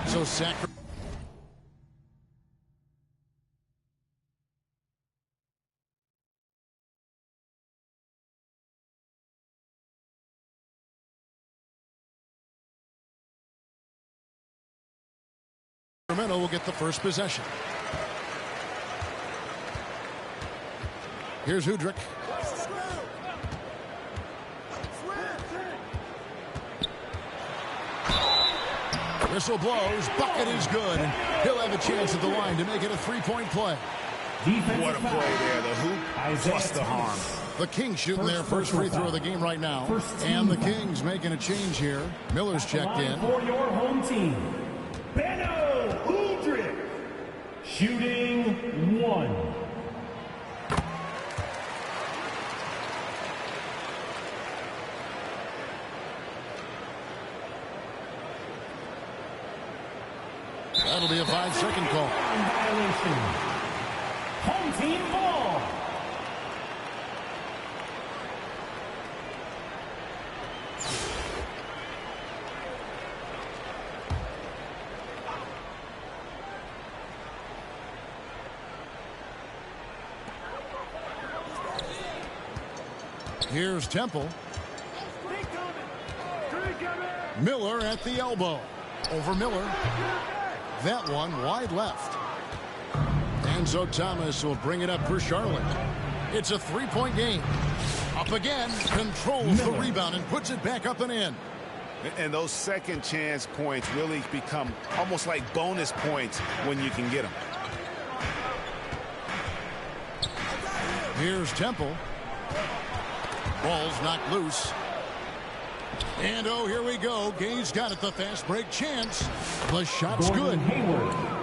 So Sacramento will get the first possession. Here's Udrich. Whistle blows. Bucket is good. He'll have a chance at the line to make it a three-point play. What a play there. The hoop plus the harm. The Kings shooting their first free throw of the game right now. And the Kings making a change here. Miller's checked in. For your home team, Benno Udrich, shooting 1. That'll be a 5-second call. Violation. Home team ball. Here's Temple. Miller at the elbow. Over Miller. That one wide left. Enzo Thomas will bring it up for Charlotte. It's a three-point game. Up again. Controls the rebound and puts it back up and in. And those second chance points really become almost like bonus points when you can get them. Here's Temple. Ball's knocked loose. And oh, here we go. Gay's got it, the fast break chance. The shot's good.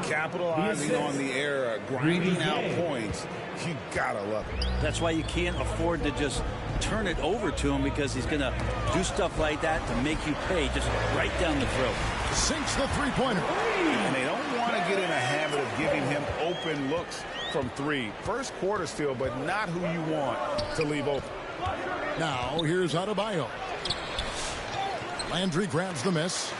Capitalizing on the error, grinding out points. You gotta love it. That's why you can't afford to just turn it over to him, because he's going to do stuff like that to make you pay just right down the throat. Sinks the three-pointer. And they don't want to get in a habit of giving him open looks from three. First quarter still, but not who you want to leave open. Now, here's Adebayo. Landry grabs the miss.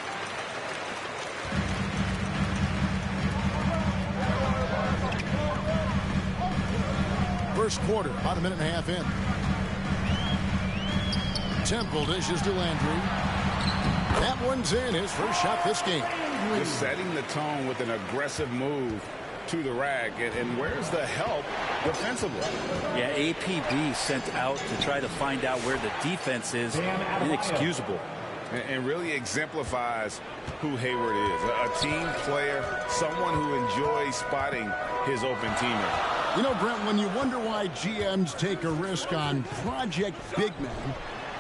First quarter, about a minute and a half in. Temple dishes to Landry. That one's in, his first shot this game. Just setting the tone with an aggressive move to the rack. And where's the help defensively? Yeah, APB sent out to try to find out where the defense is. Inexcusable. And really exemplifies who Hayward is. A team player, someone who enjoys spotting his open teammate. You know, Brent, when you wonder why GMs take a risk on project big men,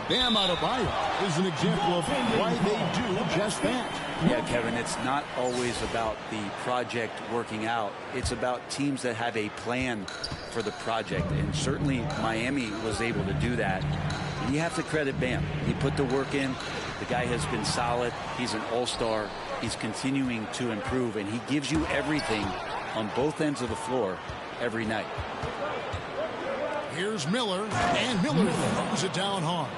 Bam Adebayo is an example of why they do just that. Yeah, Kevin, it's not always about the project working out. It's about teams that have a plan for the project. And certainly Miami was able to do that. And you have to credit Bam. He put the work in. The guy has been solid. He's an all-star. He's continuing to improve, and he gives you everything on both ends of the floor every night. Here's Miller, and Miller throws it down hard.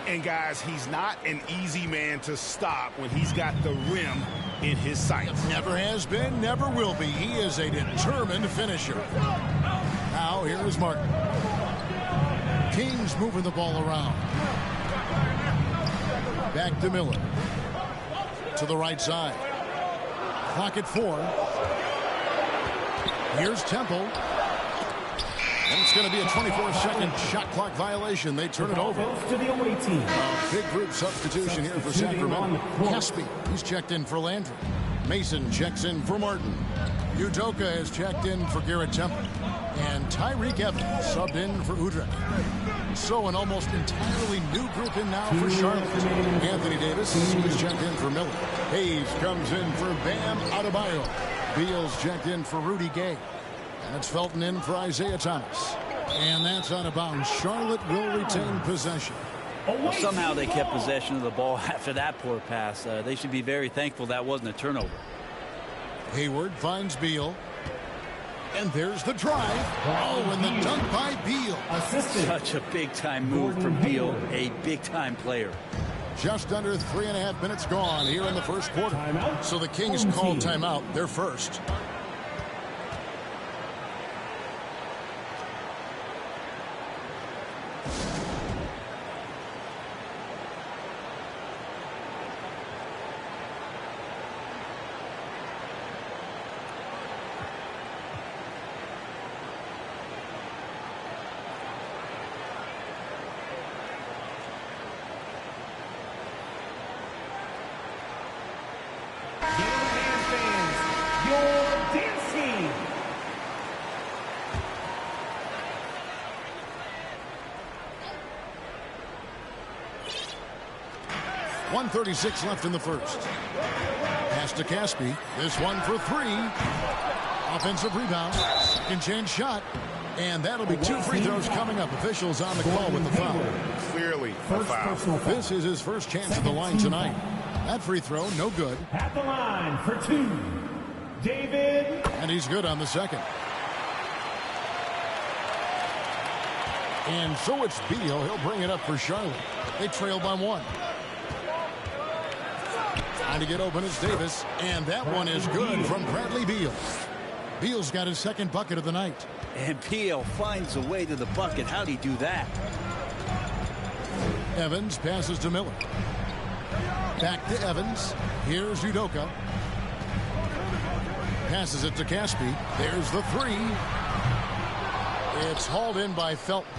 And guys, he's not an easy man to stop when he's got the rim in his sights. Never has been, never will be. He is a determined finisher. Now here is Martin. Kings moving the ball around. Back to Miller. To the right side. Clock at 4. Here's Temple. And it's going to be a 24-second shot clock violation. They turn it over. To the away team. Big group substitution here for Sacramento. Hesby, he's checked in for Landry. Mason checks in for Martin. Udoka has checked in for Garrett Temple. And Tyreek Evans subbed in for Udrich. So an almost entirely new group in now for Charlotte. Anthony Davis is checked in for Miller. Hayes comes in for Bam Adebayo. Beals checked in for Rudy Gay. And it's Felton in for Isaiah Thomas. And that's out of bounds. Charlotte will retain possession. Well, somehow they kept possession of the ball after that poor pass. They should be very thankful that wasn't a turnover. Hayward finds Beal. And there's the drive. Oh, and the dunk by Beal. Such a big-time move from Beal, a big-time player. Just under 3.5 minutes gone here in the first quarter. Timeout. So the Kings call timeout. They're first. Your dance team. .136 left in the first. Pass to Caspi. This one for three. Offensive rebound. Second chance shot. And that'll be 2 free throws coming up. Officials on the call with the foul. Clearly a foul. This is his first chance at the line tonight. That free throw, no good. At the line for 2, David. And he's good on the second. And so it's Beal. He'll bring it up for Charlotte. They trail by 1. Trying to get open is Davis. And that one is good from Bradley Beal. Beal's got his second bucket of the night. And Beal finds a way to the bucket. How'd he do that? Evans passes to Miller. Back to Evans. Here's Udoka. Passes it to Caspi. There's the three. It's hauled in by Felton.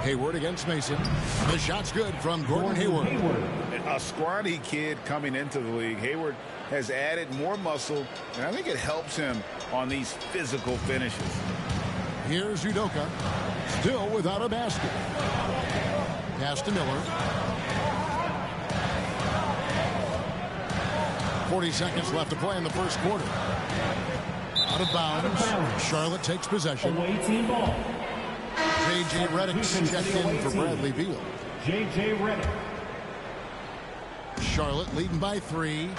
Hayward against Mason. The shot's good from Gordon Hayward. A scrawny kid coming into the league. Hayward has added more muscle, and I think it helps him on these physical finishes. Here's Udoka. Still without a basket. Pass to Miller. 40 seconds left to play in the first quarter. Out of bounds. Charlotte takes possession. Away team ball. J.J. Redick checked in for Bradley Beal. J.J. Redick. Charlotte leading by 3.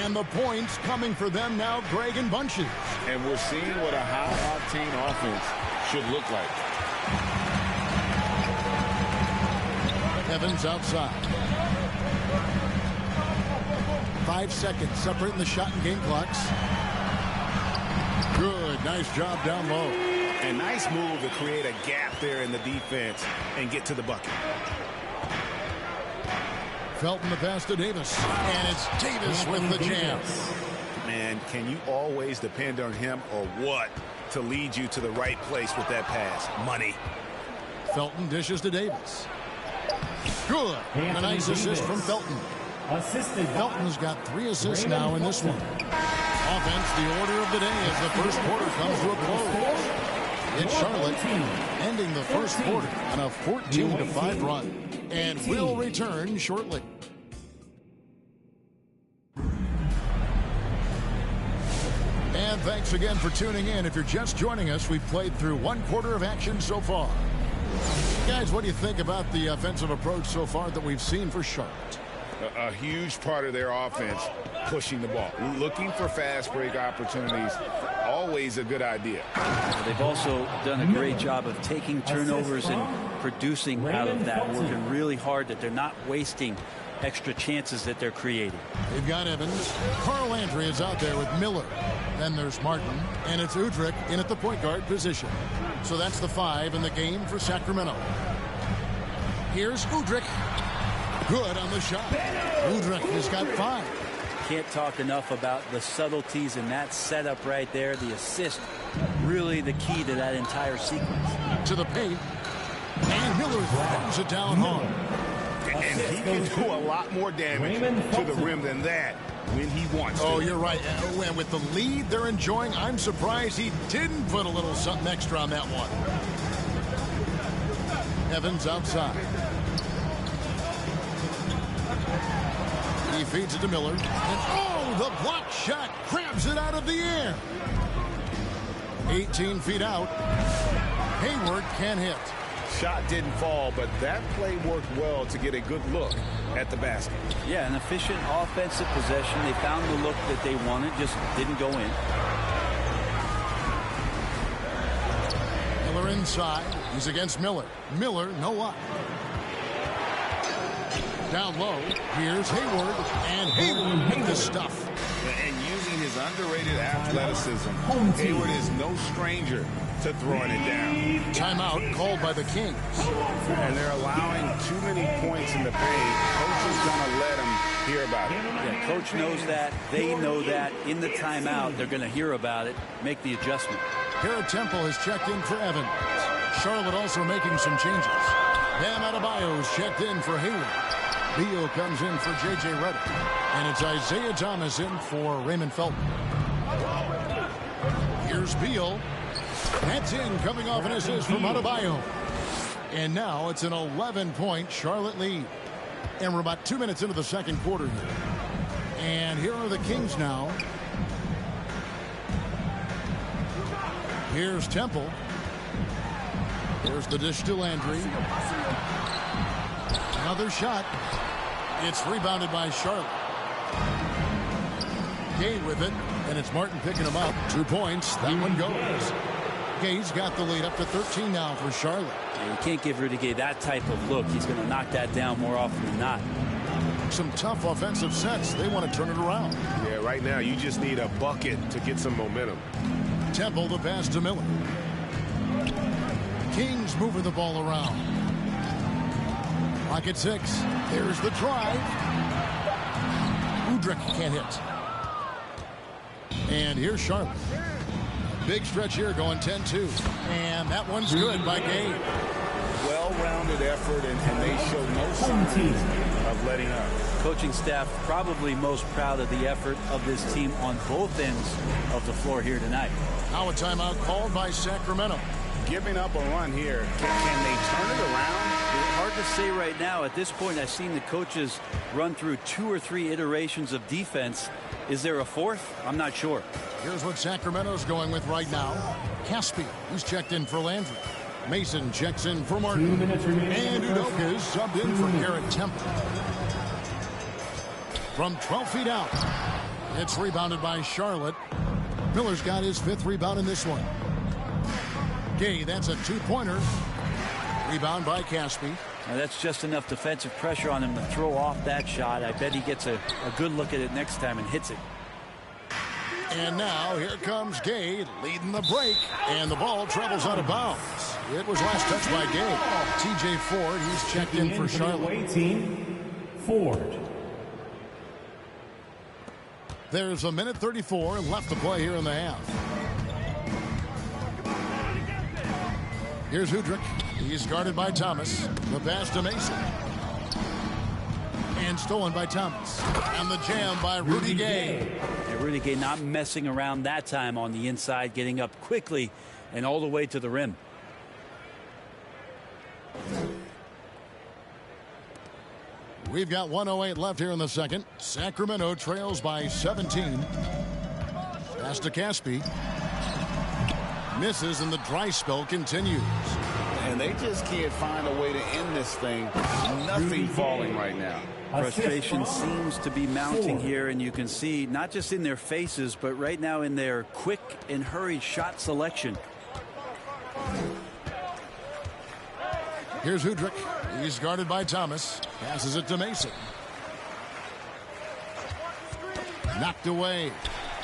And the points coming for them now, Greg and Bunches. And we're seeing what a high-octane offense should look like. Evans outside. 5 seconds separating the shot and game clocks. Good, nice job down low. And nice move to create a gap there in the defense and get to the bucket. Felton the pass to Davis. And it's Davis with the jam. Man, can you always depend on him or what to lead you to the right place with that pass? Money. Felton dishes to Davis. Good. And a nice assist from Felton. Assisted. Felton's got 3 assists now in this one. Offense, the order of the day as the first quarter comes to a close. It's Charlotte ending the first quarter on a 14-5 run. And we'll return shortly. And thanks again for tuning in. If you're just joining us, we've played through 1 quarter of action so far. Guys, what do you think about the offensive approach so far that we've seen for Charlotte? A huge part of their offense, pushing the ball. Looking for fast break opportunities, always a good idea. They've also done a great job of taking turnovers and producing out of that, working really hard that they're not wasting extra chances that they're creating. They've got Evans. Carl Landry is out there with Miller. Then there's Martin, and it's Udrich in at the point guard position. So that's the 5 in the game for Sacramento. Here's Udrich. Good on the shot. Udrich has got 5. Can't talk enough about the subtleties in that setup right there. The assist, really the key to that entire sequence. To the paint. And Miller throws it down hard. And he can do a lot more damage to the rim than that when he wants to. Oh, you're right. And with the lead they're enjoying, I'm surprised he didn't put a little something extra on that one. Evans outside. He feeds it to Miller. And oh, the block shot grabs it out of the air. 18 feet out. Hayward can hit. Shot didn't fall, but that play worked well to get a good look at the basket. Yeah, an efficient offensive possession. They found the look that they wanted, just didn't go in. Miller They're inside. He's against Miller. Miller, no luck. Down low. Here's Hayward. And Hayward with the stuff. And using his underrated athleticism, Hayward is no stranger to throwing it down. Timeout called by the Kings. And they're allowing too many points in the paint. Coach is going to let them hear about it. Yeah, coach knows that. They know that. In the timeout, they're going to hear about it, make the adjustment. Garrett Temple has checked in for Evans. Charlotte also making some changes. Bam Adebayo is checked in for Hayward. Beal comes in for J.J. Redick. And it's Isaiah Thomas in for Raymond Felton. Here's Beal. That's in, coming off an assist from Adebayo. And now it's an 11-point Charlotte lead. And we're about 2 minutes into the second quarter here. And here are the Kings now. Here's Temple. Here's the dish to Landry. Another shot. It's rebounded by Charlotte. Gay with it, and it's Martin picking him up. 2 points. That one goes. Gay's got the lead up to 13 now for Charlotte. Yeah, you can't give Rudy Gay that type of look. He's going to knock that down more often than not. Some tough offensive sets. They want to turn it around. Yeah, right now you just need a bucket to get some momentum. Temple the pass to Miller. Kings moving the ball around. Clock at 6. There's the drive. Udrich can't hit. And here's Charlotte. Big stretch here going 10-2. And that one's good by Gay. Well-rounded effort, and they show no signs of letting up. Coaching staff probably most proud of the effort of this team on both ends of the floor here tonight. Now a timeout called by Sacramento. Giving up a run here. Can they turn it around? Hard to say right now. At this point, I've seen the coaches run through 2 or 3 iterations of defense. Is there a fourth? I'm not sure. Here's what Sacramento's going with right now. Caspi, he's checked in for Landry. Mason checks in for Martin. And Udoka is subbed in for Garrett Temple. From 12 feet out. It's rebounded by Charlotte. Miller's got his 5th rebound in this one. Gay, that's a 2-pointer. Rebound by Caspi. Now that's just enough defensive pressure on him to throw off that shot. I bet he gets a good look at it next time and hits it. And now here comes Gay leading the break. And the ball travels out of bounds. It was last touched by Gay. TJ Ford, he's checked in for Charlotte. Ford. There's a minute 34 left to play here in the half. Here's Udrich. He's guarded by Thomas. The pass to Mason. And stolen by Thomas. And the jam by Rudy Gay. And Rudy Gay not messing around that time on the inside, getting up quickly and all the way to the rim. We've got 1:08 left here in the second. Sacramento trails by 17. Pass to Caspi. Misses, and the dry spell continues. And they just can't find a way to end this thing. Nothing falling right now. Frustration seems to be mounting here, and you can see not just in their faces, but right now in their quick and hurried shot selection. Here's Udrich. He's guarded by Thomas. Passes it to Mason. Knocked away.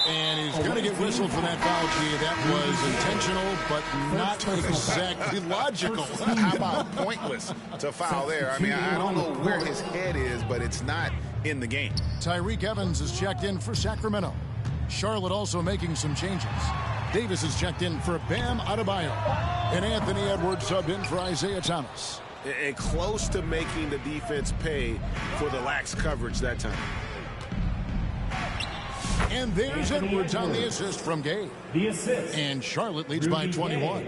And he's going to get whistled for that foul, G. That was intentional, but not exactly logical. How about pointless to foul there? I mean, I don't know where his head is, but it's not in the game. Tyreek Evans is checked in for Sacramento. Charlotte also making some changes. Davis is checked in for Bam Adebayo. And Anthony Edwards subbed in for Isaiah Thomas. And close to making the defense pay for the lax coverage that time. And there's Edwards on the assist from Gay. The assist. And Charlotte leads by 21.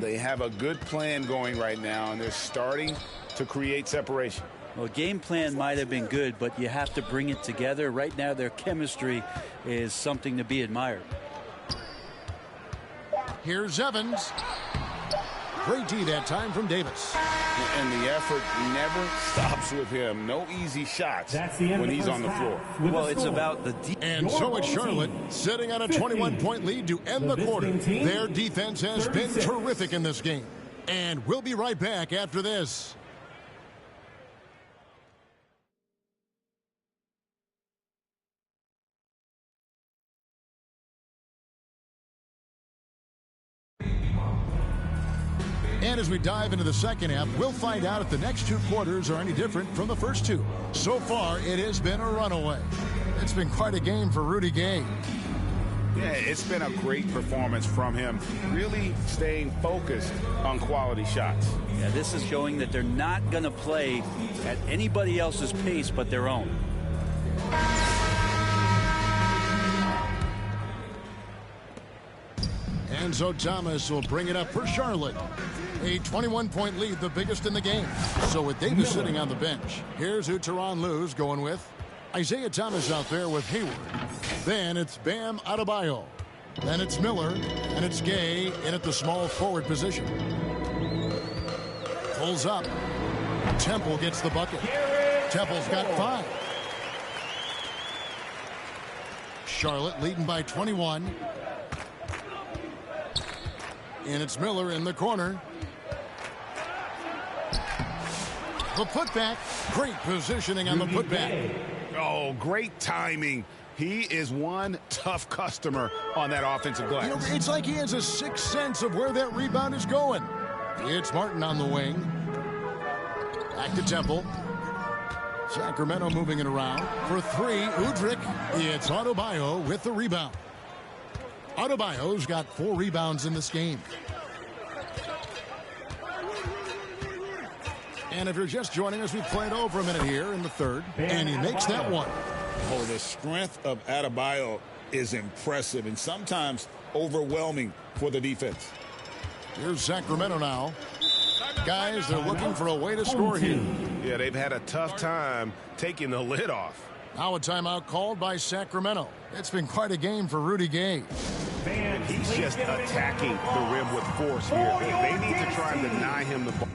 They have a good plan going right now, and they're starting to create separation. Well, game plan might have been good, but you have to bring it together. Right now, their chemistry is something to be admired. Here's Evans. Great D that time from Davis. And the effort never stops with him. No easy shots when he's on the floor. Well, it's about the And so it's Charlotte sitting on a 21-point lead to end the quarter. Their defense has been terrific in this game. And we'll be right back after this. And as we dive into the second half, we'll find out if the next two quarters are any different from the first two. So far, it has been a runaway. It's been quite a game for Rudy Gay. Yeah, it's been a great performance from him, really staying focused on quality shots. Yeah, this is showing that they're not going to play at anybody else's pace but their own. Enzo Thomas will bring it up for Charlotte. A 21-point lead, the biggest in the game. So with Davis sitting on the bench, here's who Tyronn Lue's going with. Isaiah Thomas out there with Hayward. Then it's Bam Adebayo. Then it's Miller, and it's Gay in at the small forward position. Pulls up. Temple gets the bucket. Temple's got 5. Charlotte leading by 21. And it's Miller in the corner. The putback. Great positioning on the putback. Oh, great timing. He is one tough customer on that offensive glass. You know, it's like he has a sixth sense of where that rebound is going. It's Martin on the wing. Back to Temple. Sacramento moving it around. For 3, Udrich. It's Adebayo with the rebound. Adebayo's got 4 rebounds in this game. And if you're just joining us, we've played over a minute here in the third. And he makes that one. Oh, the strength of Adebayo is impressive and sometimes overwhelming for the defense. Here's Sacramento now. Guys, they're looking for a way to score here. Yeah, they've had a tough time taking the lid off. Now a timeout called by Sacramento. It's been quite a game for Rudy Gay. And he's just attacking the rim with force here. They need to try and deny him the ball.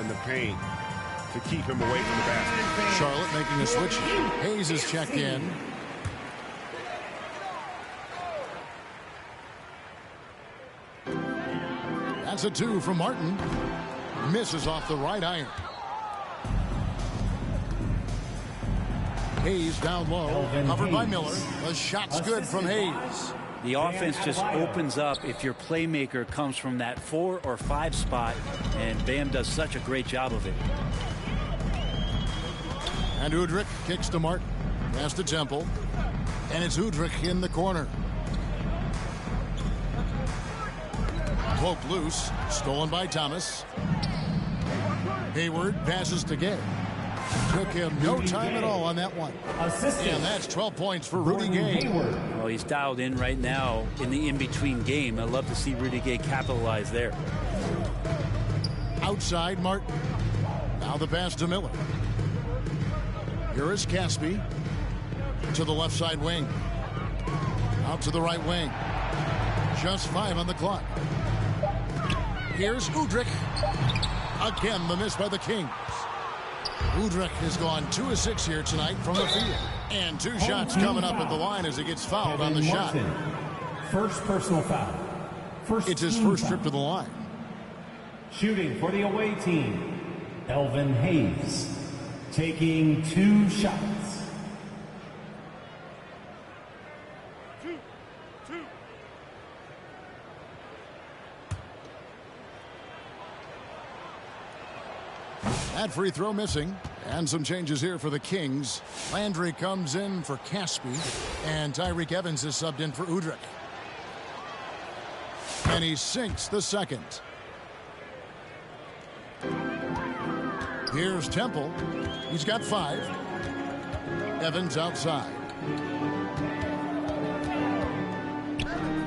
in the paint to keep him away from the basket. Charlotte making a switch. Hayes is checked in. That's a 2 from Martin. Misses off the right iron. Hayes down low, covered by Miller. The shot's good from Hayes. The offense just opens up if your playmaker comes from that 4 or 5 spot, and Bam does such a great job of it. And Udrich kicks to Martin. Pass to Temple. And it's Udrich in the corner. Cloak loose. Stolen by Thomas. Hayward passes to Gay. Took him no time at all on that one. And that's 12 points for Rudy Gay. Well, he's dialed in right now in the in-between game. I'd love to see Rudy Gay capitalize there. Outside Martin. Now the pass to Miller. Here is Caspi. To the left side wing. Out to the right wing. Just 5 on the clock. Here's Udrich. Again, the miss by the Kings. Udrich has gone 2 of 6 here tonight from the field. And 2 shots coming up at the line as he gets fouled on the shot. First personal foul. It's his first trip to the line. Shooting for the away team, Elvin Hayes, taking 2 shots. That free throw missing. And some changes here for the Kings. Landry comes in for Caspi. And Tyreek Evans is subbed in for Udrich. And he sinks the second. Here's Temple. He's got 5. Evans outside.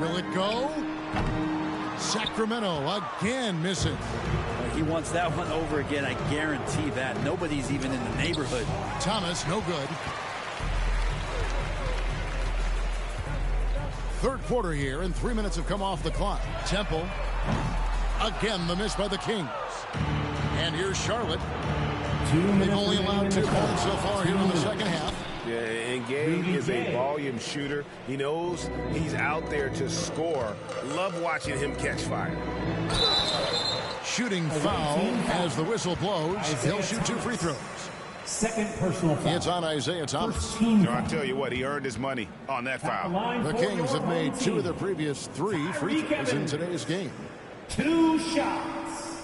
Will it go? Sacramento again missing. He wants that one over again, I guarantee that. Nobody's even in the neighborhood. Thomas, no good. Third quarter here, and 3 minutes have come off the clock. Temple. Again, the miss by the Kings. And here's Charlotte. They've only allowed 2 points so far here in the second half. Yeah, and Gay is a volume shooter. He knows he's out there to score. Love watching him catch fire. Shooting foul as the whistle blows. He'll shoot 2 free throws. Second personal foul. It's on Isaiah Thomas. I'll tell you what, he earned his money on that foul. The Kings have made 2 of their previous 3 free throws in today's game. 2 shots.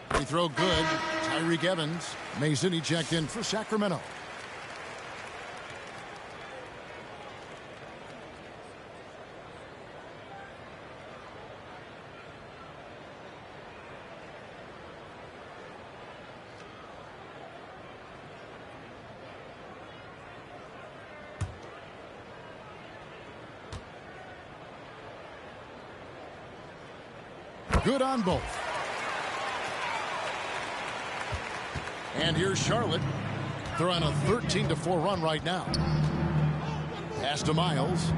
Free throw good. Tyreek Evans. Mason, he checked in for Sacramento. Good on both. And here's Charlotte. They're on a 13-4 run right now. Pass to Miles.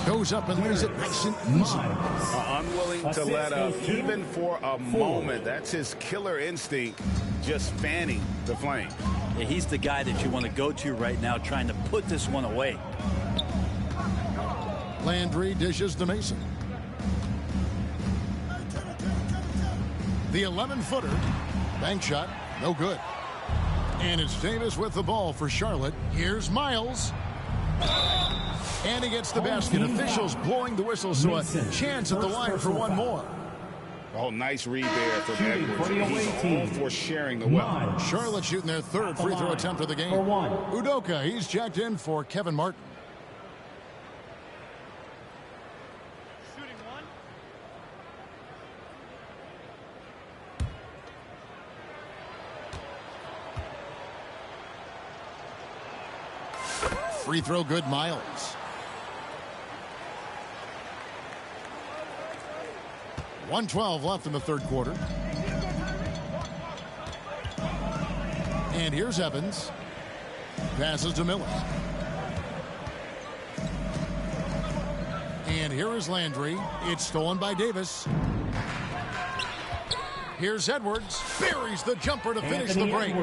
Goes up and lays it nice and easy. Unwilling to let up even for a moment. That's his killer instinct, just fanning the flame. Yeah, he's the guy that you want to go to right now, trying to put this one away. Landry dishes to Mason. The 11-footer. Bank shot. No good. And it's Davis with the ball for Charlotte. Here's Miles. And he gets the basket. Officials blowing the whistle, so a chance at the line for one more. Oh, nice read there from Edwards. He's all for sharing the wealth. Charlotte shooting their 3rd free throw attempt of the game. Udoka, he's checked in for Kevin Martin. Free throw good, Miles. .112 left in the 3rd quarter. And here's Evans. Passes to Miller. And here is Landry. It's stolen by Davis. Here's Edwards. Buries the jumper to finish the break.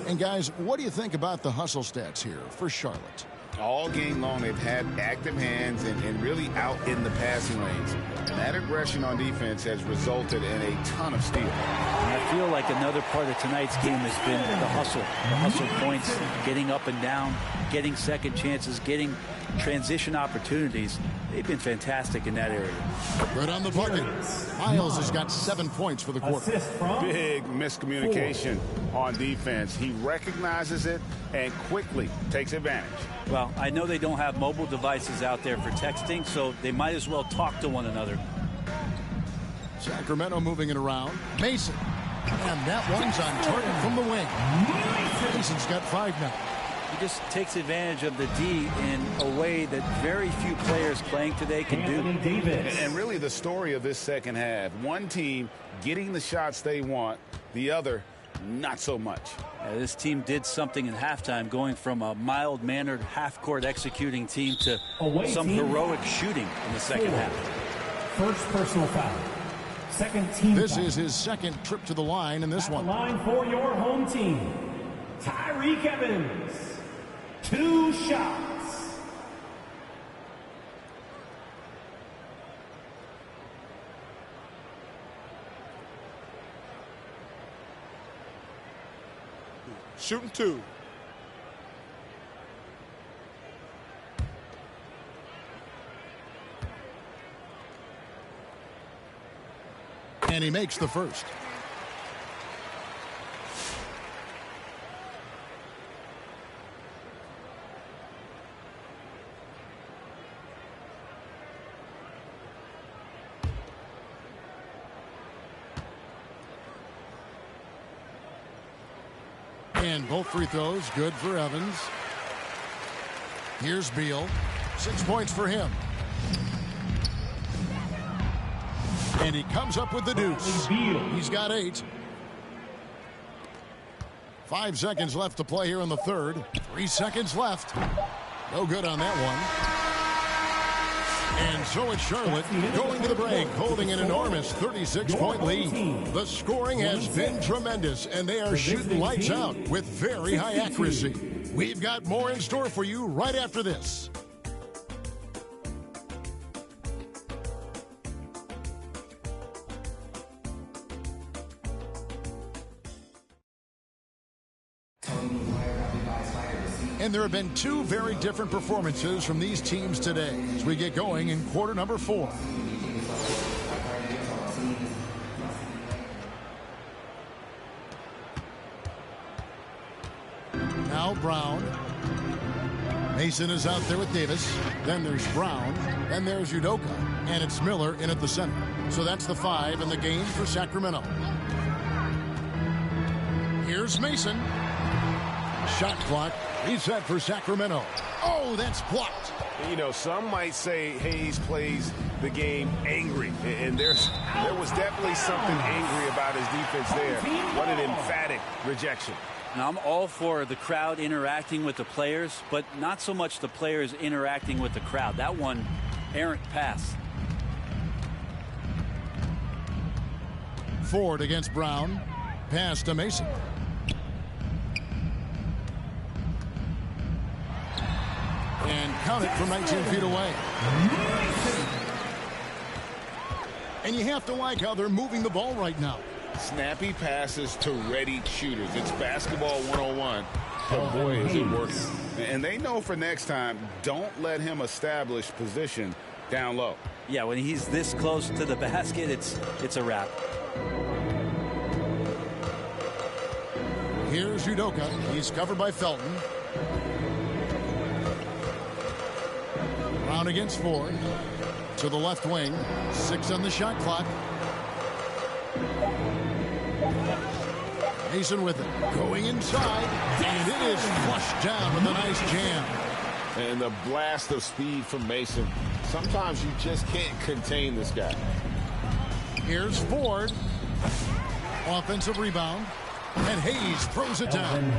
And guys, what do you think about the hustle stats here for Charlotte? All game long, they've had active hands and really out in the passing lanes. And that aggression on defense has resulted in a ton of steals. And I feel like another part of tonight's game has been the hustle points, getting up and down, getting second chances, getting transition opportunities. They've been fantastic in that area. Good on the bucket. Miles has got 7 points for the quarter. Big miscommunication on defense. He recognizes it and quickly takes advantage. Well, I know they don't have mobile devices out there for texting, so they might as well talk to one another. Sacramento moving it around. Mason. And that one's on target from the wing. Mason's got 5 now. He just takes advantage of the D in a way that very few players playing today can do. And really the story of this second half, one team getting the shots they want, the other not so much. This team did something in halftime, going from a mild-mannered half-court executing team to some heroic shooting in the second half. First personal foul. Second team This foul. is his second trip to the line in this one. Line for your home team. Tyreek Evans. 2 shots. Shooting 2. And he makes the first. And both free throws good for Evans. Here's Beal. 6 points for him. And he comes up with the deuce. He's got 8. 5 seconds left to play here in the third. 3 seconds left. No good on that one. And so it's Charlotte going to the break, holding an enormous 36-point lead. The scoring has been tremendous, and they are shooting lights out with very high accuracy. We've got more in store for you right after this. And there have been 2 very different performances from these teams today as we get going in quarter number 4. Now Brown. Mason is out there with Davis. Then there's Brown. Then there's Udoka. And it's Miller in at the center. So that's the 5 in the game for Sacramento. Here's Mason. Shot clock reset for Sacramento. Oh, that's blocked. You know, some might say Hayes plays the game angry, and there was definitely something angry about his defense there. What an emphatic rejection. Now, I'm all for the crowd interacting with the players, but not so much the players interacting with the crowd. That one, errant pass. Ford against Brown. Pass to Mason. And count it from 19 feet away. And you have to like how they're moving the ball right now. Snappy passes to ready shooters. It's basketball 101. But boy, is it working. And they know for next time, don't let him establish position down low. Yeah, when he's this close to the basket, it's a wrap. Here's Udoka. He's covered by Felton. Brown against Ford. To the left wing. 6 on the shot clock. Mason with it. Going inside. And it is flushed down with a nice jam. And the blast of speed from Mason. Sometimes you just can't contain this guy. Here's Ford. Offensive rebound. And Hayes throws it down.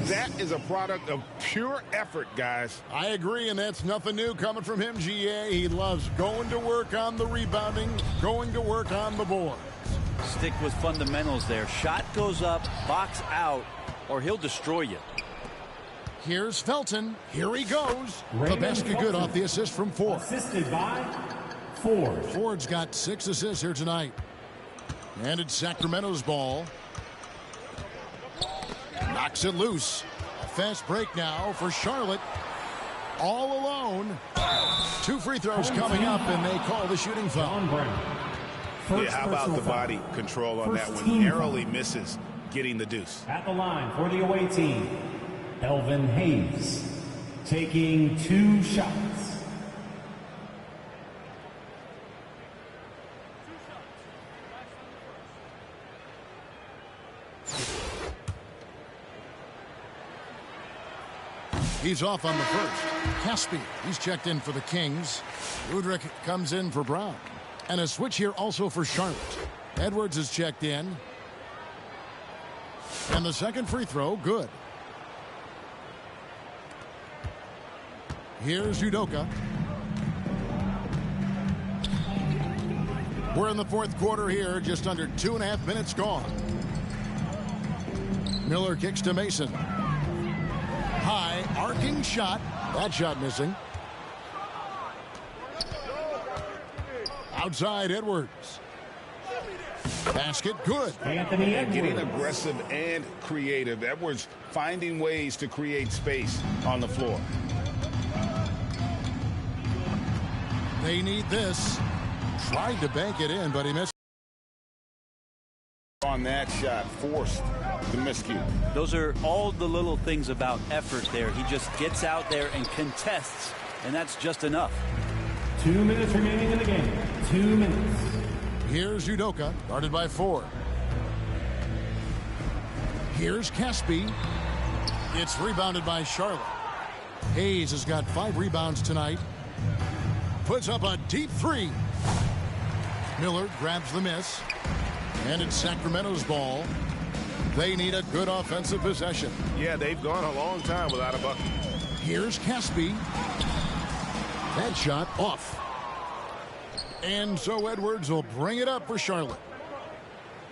That is a product of pure effort, guys. I agree, and that's nothing new coming from him, GA. He loves going to work on the rebounding, going to work on the board. Stick with fundamentals there. Shot goes up, box out, or he'll destroy you. Here's Felton. Here he goes. The basket good off the assist from Ford. Assisted by Ford. Ford's got 6 assists here tonight. And it's Sacramento's ball. Knocks it loose. A fast break now for Charlotte. All alone. 2 free throws coming up, and they call the shooting foul. Yeah, how about the body control on that one? Narrowly misses getting the deuce. At the line for the away team, Elvin Hayes taking 2 shots. He's off on the first. Caspi, he's checked in for the Kings. Udrich comes in for Brown. And a switch here also for Charlotte. Edwards is checked in. And the second free throw, good. Here's Udoka. We're in the 4th quarter here, just under 2.5 minutes gone. Miller kicks to Mason. High, arcing shot. That shot missing. Outside, Edwards. Basket good. Anthony Edwards. Getting aggressive and creative. Edwards finding ways to create space on the floor. They need this. Tried to bank it in, but he missed. On that shot, forced the miscue. Those are all the little things about effort there. He just gets out there and contests, and that's just enough. 2 minutes remaining in the game. 2 minutes. Here's Udoka, guarded by Ford. Here's Caspi. It's rebounded by Charlotte. Hayes has got 5 rebounds tonight. Puts up a deep 3. Miller grabs the miss. And it's Sacramento's ball. They need a good offensive possession. Yeah, they've gone a long time without a bucket. Here's Caspi. That shot off. And so Edwards will bring it up for Charlotte.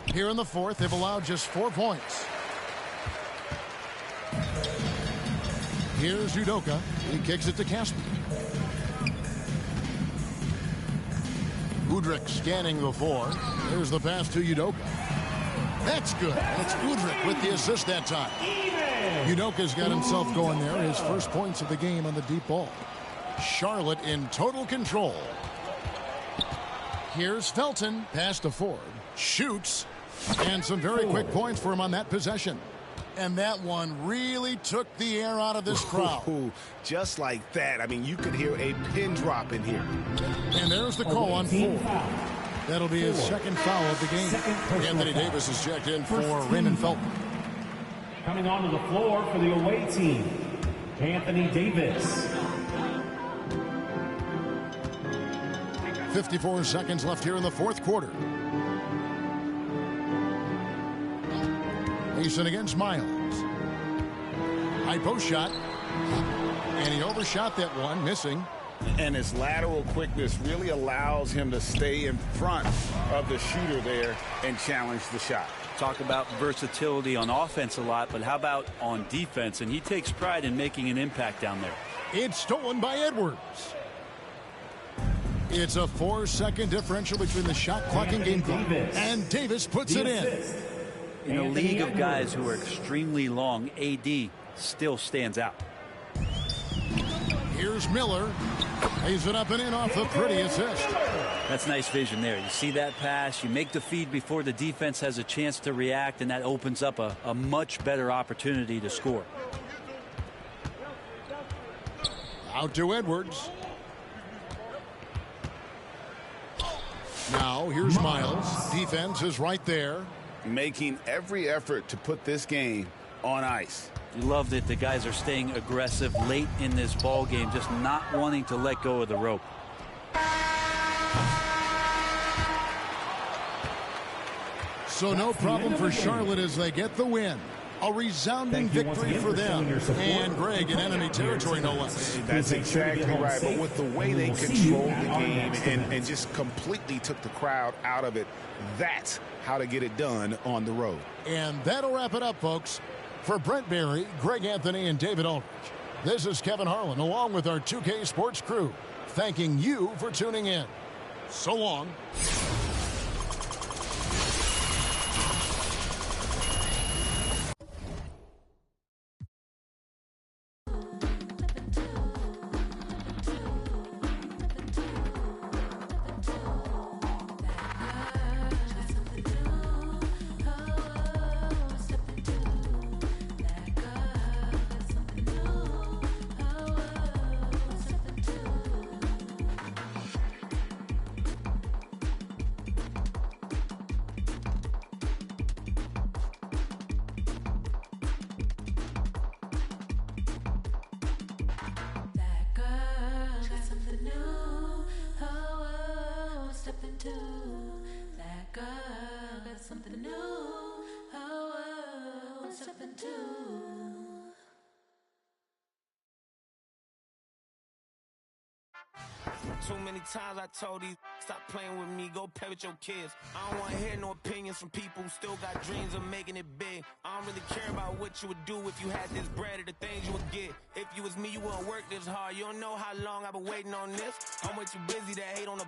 Here in the 4th, they've allowed just 4 points. Here's Udoka. He kicks it to Caspi. Udrich scanning the 4. There's the pass to Udoka. That's good. That's Udrich with the assist that time. Udoka's got himself going there. His first points of the game on the deep ball. Charlotte in total control. Here's Felton. Pass to Ford. Shoots. And some very quick points for him on that possession. And that one really took the air out of this crowd. Ooh, just like that. I mean, you could hear a pin drop in here. And there's the call on Ford. That'll be his second foul of the game. Anthony Davis is checked in for Raymond Felton. Coming onto the floor for the away team, Anthony Davis. 54 seconds left here in the 4th quarter. Mason against Miles. High post shot. And he overshot that one, missing. And his lateral quickness really allows him to stay in front of the shooter there and challenge the shot. Talk about versatility on offense a lot, but how about on defense? And he takes pride in making an impact down there. It's stolen by Edwards. It's a 4-second differential between the shot clock and game clock. And Davis puts it in. In a league of guys who are extremely long, AD still stands out. Here's Miller. Lays it up and in off the pretty assist. That's nice vision there. You see that pass, you make the feed before the defense has a chance to react, and that opens up a much better opportunity to score. Out to Edwards. Now here's Miles. Defense is right there. Making every effort to put this game on ice. You love that the guys are staying aggressive late in this ball game, just not wanting to let go of the rope. So no problem for Charlotte as they get the win. A resounding victory for them. And Greg in enemy territory, no less. That's exactly right. But with the way they controlled the game and just completely took the crowd out of it, that's how to get it done on the road. And that'll wrap it up, folks. For Brent Barry, Greg Anthony, and David Aldridge, this is Kevin Harlan along with our 2K Sports crew, thanking you for tuning in. So long. Too many times I told these stop playing with me, go play with your kids. I don't want to hear no opinions from people who still got dreams of making it big. I don't really care about what you would do if you had this bread or the things you would get. If you was me, you wouldn't work this hard. You don't know how long I've been waiting on this. I'm way too busy to hate on a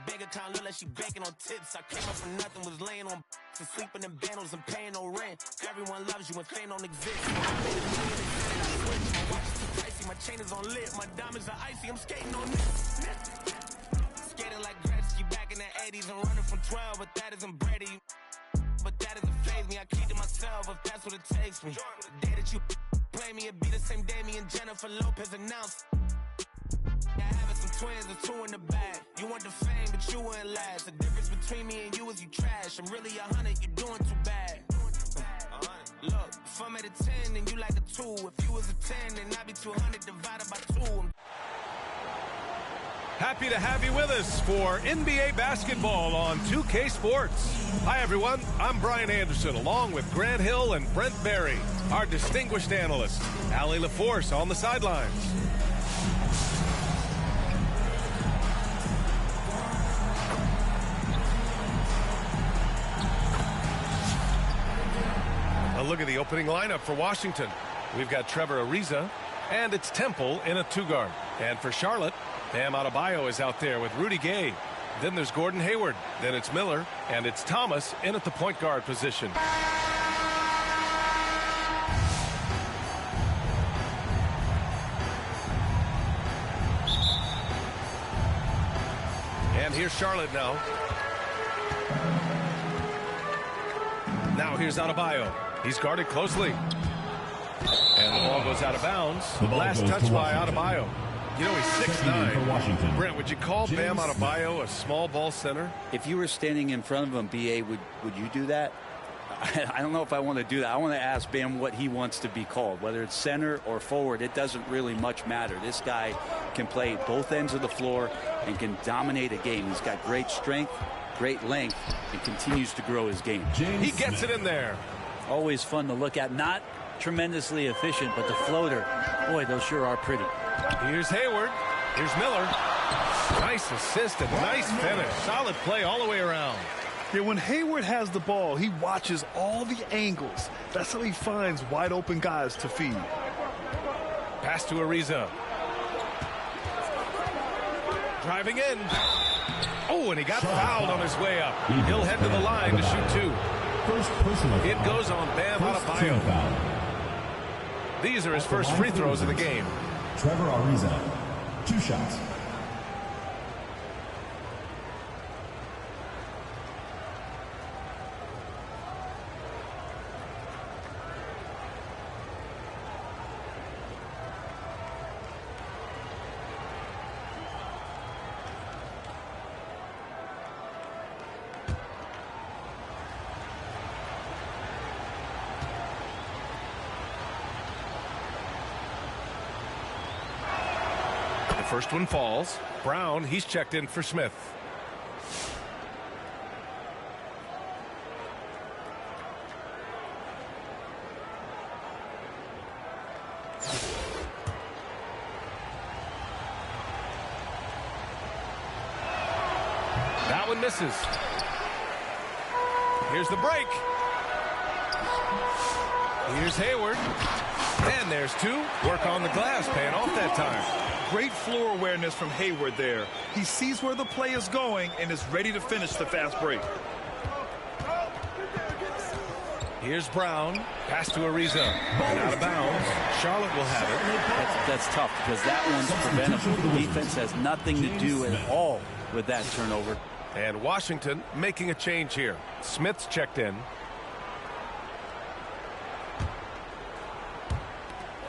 bank account, look like she banking on tips. I came up from nothing, was laying on and sleeping in bundles and paying no rent. Everyone loves you when fame don't exist. I made a million and I switched. My watch is too pricey, my chain is on lit, my diamonds are icy, I'm skating on this. Skating like Gretzky back in the 80s and running from 12, but that isn't Brady. But that doesn't faze me, I keep to myself if that's what it takes me. The day that you play me, it be the same day me and Jennifer Lopez announced. Yeah, having some twins or two in the bag. You want the fame, but you wouldn't last. The difference between me and you is you trash. I'm really 100, you're doing too bad. Look, if I'm at a 10, then you like a 2. If you was a 10, then I'd be 200 divided by 2. Happy to have you with us for NBA basketball on 2K Sports. Hi, everyone. I'm Brian Anderson, along with Grant Hill and Brent Barry, our distinguished analyst, Allie LaForce on the sidelines. A look at the opening lineup for Washington. We've got Trevor Ariza, and it's Temple in a two-guard. And for Charlotte, Bam Adebayo is out there with Rudy Gay. Then there's Gordon Hayward. Then it's Miller. And it's Thomas in at the point guard position. And here's Charlotte now. Now here's Adebayo. He's guarded closely. And the ball goes out of bounds. Last touch by Adebayo. You know, he's 6'9". Brent, would you call Bam Adebayo a small ball center? If you were standing in front of him, B.A., would you do that? I don't know if I want to do that. I want to ask Bam what he wants to be called, whether it's center or forward. It doesn't really much matter. This guy can play both ends of the floor and can dominate a game. He's got great strength, great length, and continues to grow his game. He gets it in there. Always fun to look at. Not tremendously efficient, but the floater, boy, those sure are pretty. Here's Hayward. Here's Miller. Nice assist and nice finish. Solid play all the way around. Yeah, when Hayward has the ball, he watches all the angles. That's how he finds wide open guys to feed. Pass to Ariza. Driving in. Oh, and he got fouled on his way up. He'll head to the line to shoot two. It goes on Bam Adebayo. These are his first free throws of the game. Trevor Ariza, 2 shots. First one falls. Brown, he's checked in for Smith. one misses. Here's the break. Here's Hayward. And there's two. Work on the glass, paying off that time. Great floor awareness from Hayward there. He sees where the play is going and is ready to finish the fast break. Here's Brown. Pass to Ariza. And out of bounds. Charlotte will have it. That's tough because that one's preventable. The defense has nothing to do at all with that turnover. And Washington making a change here. Smith's checked in.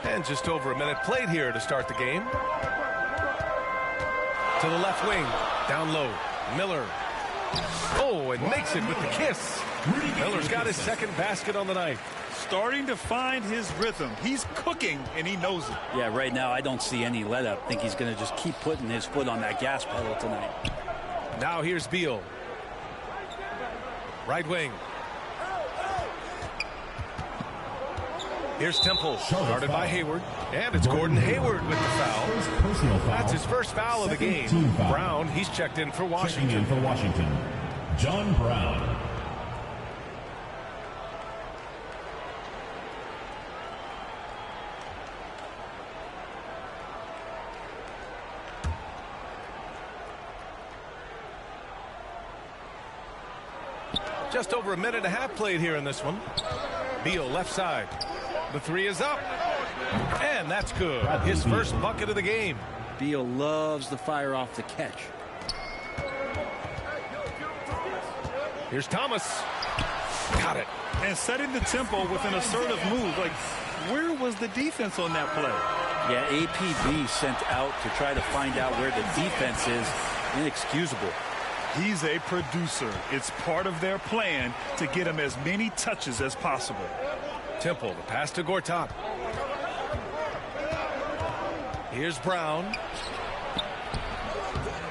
And just over a minute played here to start the game. To the left wing. Down low. Miller. Oh, and makes it with the kiss. Miller's got his second basket on the night. Starting to find his rhythm. He's cooking, and he knows it. Yeah, right now I don't see any let up. I think he's going to just keep putting his foot on that gas pedal tonight. Now here's Beal. Right wing. Here's Temple, guarded by Hayward. And it's Gordon Hayward with the foul. That's his first foul of the game. Brown, he's checked in for Washington. John Brown. Just over a minute and a half played here in this one. Beal left side. The three is up. And that's good. His first bucket of the game. Beal loves the fire off the catch. Here's Thomas. Got it. And setting the tempo with an assertive move. Like, where was the defense on that play? Yeah, APB sent out to try to find out where the defense is. Inexcusable. He's a producer. It's part of their plan to get him as many touches as possible. Temple, the pass to Gortat. Here's Brown.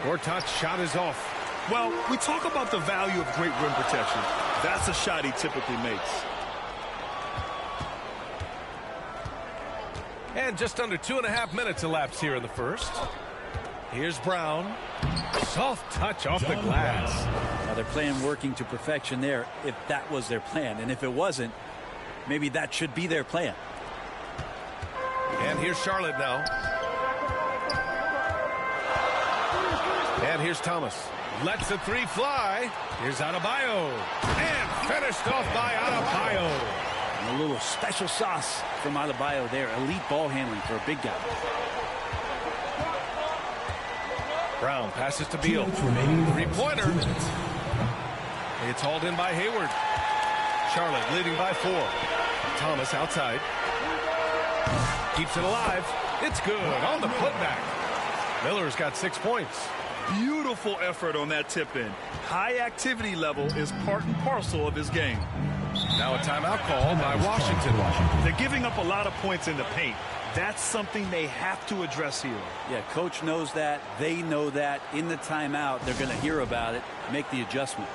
Gortat's shot is off. Well, we talk about the value of great rim protection. That's a shot he typically makes. And just under 2.5 minutes elapsed here in the first. Here's Brown. Soft touch off the glass. Now they're playing working to perfection there if that was their plan. And if it wasn't, maybe that should be their plan. And here's Charlotte now. And here's Thomas. Lets the three fly. Here's Adebayo. And finished off by Adebayo. And a little special sauce from Adebayo there. Elite ball handling for a big guy. Brown passes to Beal. Three-pointer. It's hauled in by Hayward. Charlotte leading by 4. Thomas outside. Keeps it alive. It's good on the putback. Miller's got 6 points. Beautiful effort on that tip-in. High activity level is part and parcel of his game. Now a timeout called by Washington. They're giving up a lot of points in the paint. That's something they have to address here. Yeah, coach knows that. They know that. In the timeout, they're going to hear about it, make the adjustment.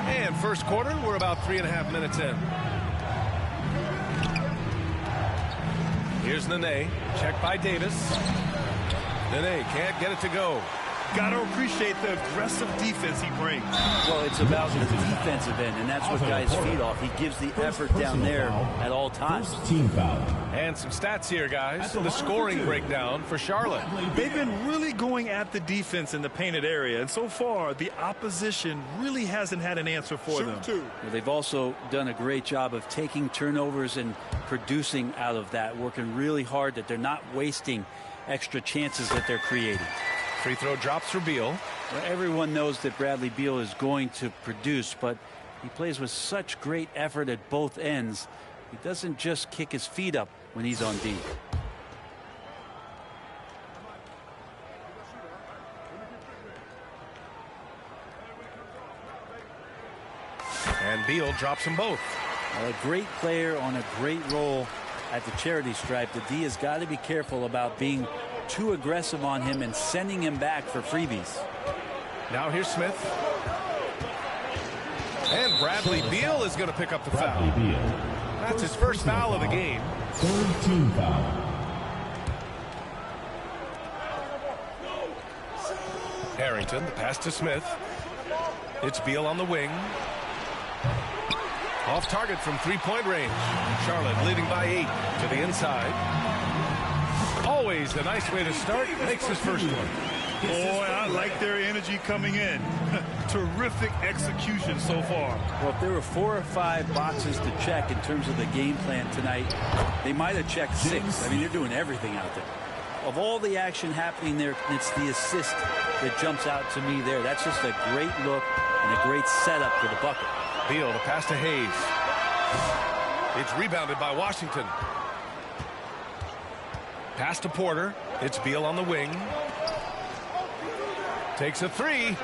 And first quarter, we're about 3.5 minutes in. Here's Nene, checked by Davis. Nene can't get it to go. Got to appreciate the aggressive defense he brings. Well, it's about the defensive end, and that's what guys feed off. He gives the effort down there at all times. Team foul. And some stats here, guys. The scoring breakdown for Charlotte. They've been really going at the defense in the painted area, and so far, the opposition really hasn't had an answer for them. Well, they've also done a great job of taking turnovers and producing out of that, working really hard that they're not wasting extra chances that they're creating. Free throw drops for Beal. Well, everyone knows that Bradley Beal is going to produce, but he plays with such great effort at both ends. He doesn't just kick his feet up when he's on D. And Beal drops them both. Well, a great player on a great role at the charity stripe. The D has got to be careful about being too aggressive on him and sending him back for freebies. Now here's Smith. And Bradley Beal is going to pick up the foul. That's his first foul of the game. Third team foul. Harrington, the pass to Smith. It's Beal on the wing. Off target from three-point range. Charlotte leading by 8 to the inside. Always a nice way to start. Makes his first one. Boy, I like their energy coming in. Terrific execution so far. Well, if there were 4 or 5 boxes to check in terms of the game plan tonight, they might have checked 6. I mean, they're doing everything out there. Of all the action happening there, it's the assist that jumps out to me there. That's just a great look and a great setup for the bucket. Beal, the pass to Hayes. It's rebounded by Washington. Pass to Porter. It's Beal on the wing. Takes a 3.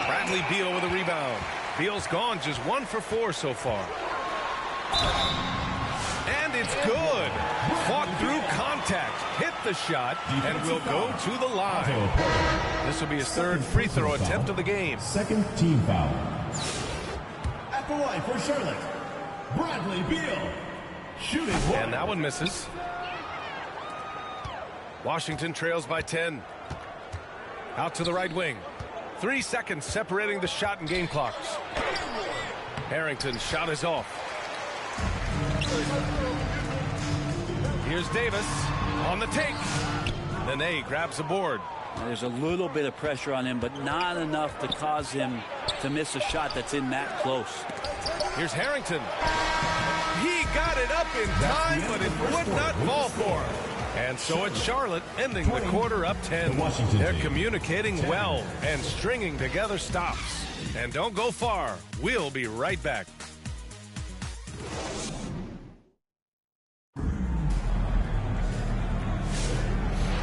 Bradley Beal with a rebound. Beal's gone just 1 for 4 so far. And it's good. Fought through contact. Hit the shot and will go to the line. This will be his 3rd free throw attempt of the game. Second team foul. At the line for Charlotte, Bradley Beal. Shooting one. And that one misses. Washington trails by 10. Out to the right wing. 3 seconds separating the shot and game clocks. Harrington's shot is off. Here's Davis on the take. Nene grabs the board. There's a little bit of pressure on him, but not enough to cause him to miss a shot that's in that close. Here's Harrington. He got it up in time, but it would not fall for him. And so it's Charlotte ending the quarter up 10. They're communicating well and stringing together stops. And don't go far. We'll be right back.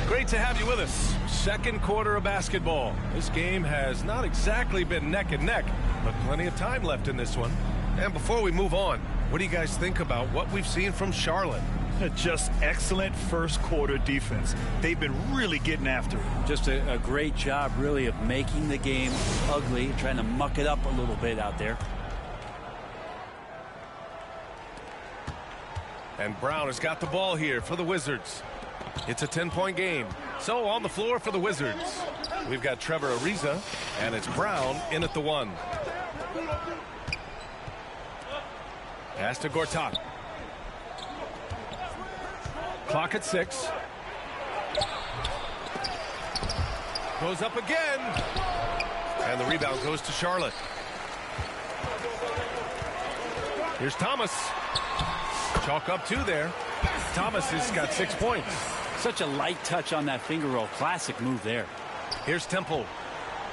Great to have you with us. Second quarter of basketball. This game has not exactly been neck and neck, but plenty of time left in this one. And before we move on, what do you guys think about what we've seen from Charlotte? Just excellent first quarter defense. They've been really getting after it. Just a great job, really, of making the game ugly, trying to muck it up a little bit out there. And Brown has got the ball here for the Wizards. It's a 10-point game. So on the floor for the Wizards, we've got Trevor Ariza, and it's Brown in at the 1. Pass to Gortat. Clock at 6. Goes up again. And the rebound goes to Charlotte. Here's Thomas. Chalk up 2 there. Thomas has got 6 points. Such a light touch on that finger roll. Classic move there. Here's Temple.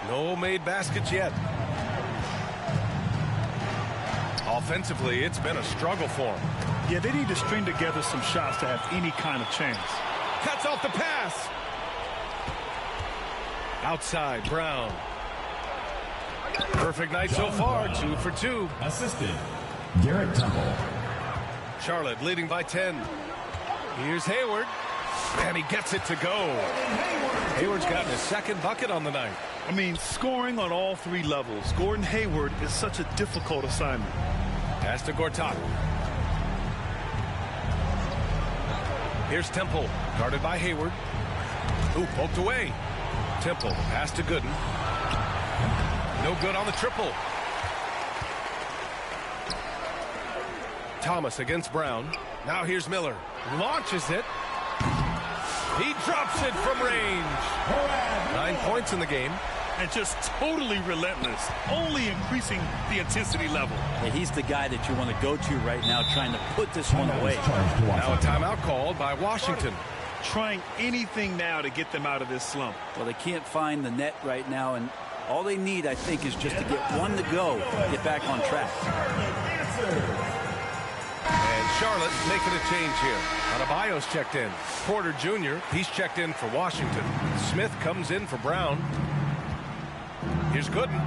No made baskets yet. Offensively, it's been a struggle for him. Yeah, they need to string together some shots to have any kind of chance. Cuts off the pass. Outside, Brown. Perfect night so far, 2 for 2. Assisted, Garrett Temple. Charlotte leading by 10. Here's Hayward. And he gets it to go. Hayward's gotten his 2nd bucket on the night. I mean, scoring on all 3 levels. Gordon Hayward is such a difficult assignment. Pass to Gortat. Here's Temple, guarded by Hayward. Ooh, poked away. Temple, pass to Gooden. No good on the triple. Thomas against Brown. Now here's Miller. Launches it. He drops it from range. 9 points in the game. And just totally relentless, only increasing the intensity level. Yeah, he's the guy that you want to go to right now, trying to put this one away. Now a timeout called by Washington. trying anything now to get them out of this slump. Well, they can't find the net right now, and all they need, I think, is just to get one to go, get back on track. And Charlotte making a change here. Adebayo's checked in. Porter Jr., he's checked in for Washington. Smith comes in for Brown. Here's Gooden.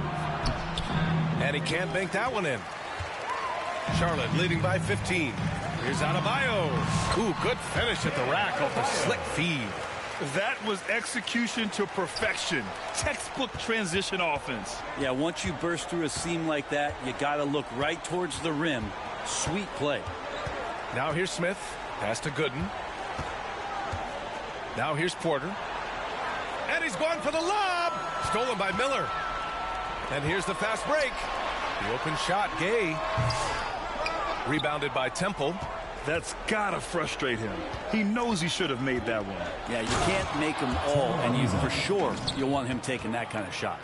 And he can't bank that one in. Charlotte leading by 15. Here's Adebayo. Ooh, good finish at the rack off the slick feed. That was execution to perfection. Textbook transition offense. Yeah, once you burst through a seam like that, you got to look right towards the rim. Sweet play. Now here's Smith. Pass to Gooden. Now here's Porter. And he's going for the lob. Stolen by Miller. And here's the fast break. The open shot, Gay. Rebounded by Temple. That's gotta frustrate him. He knows he should have made that one. Yeah, you can't make them all, and you for sure you'll want him taking that kind of shot.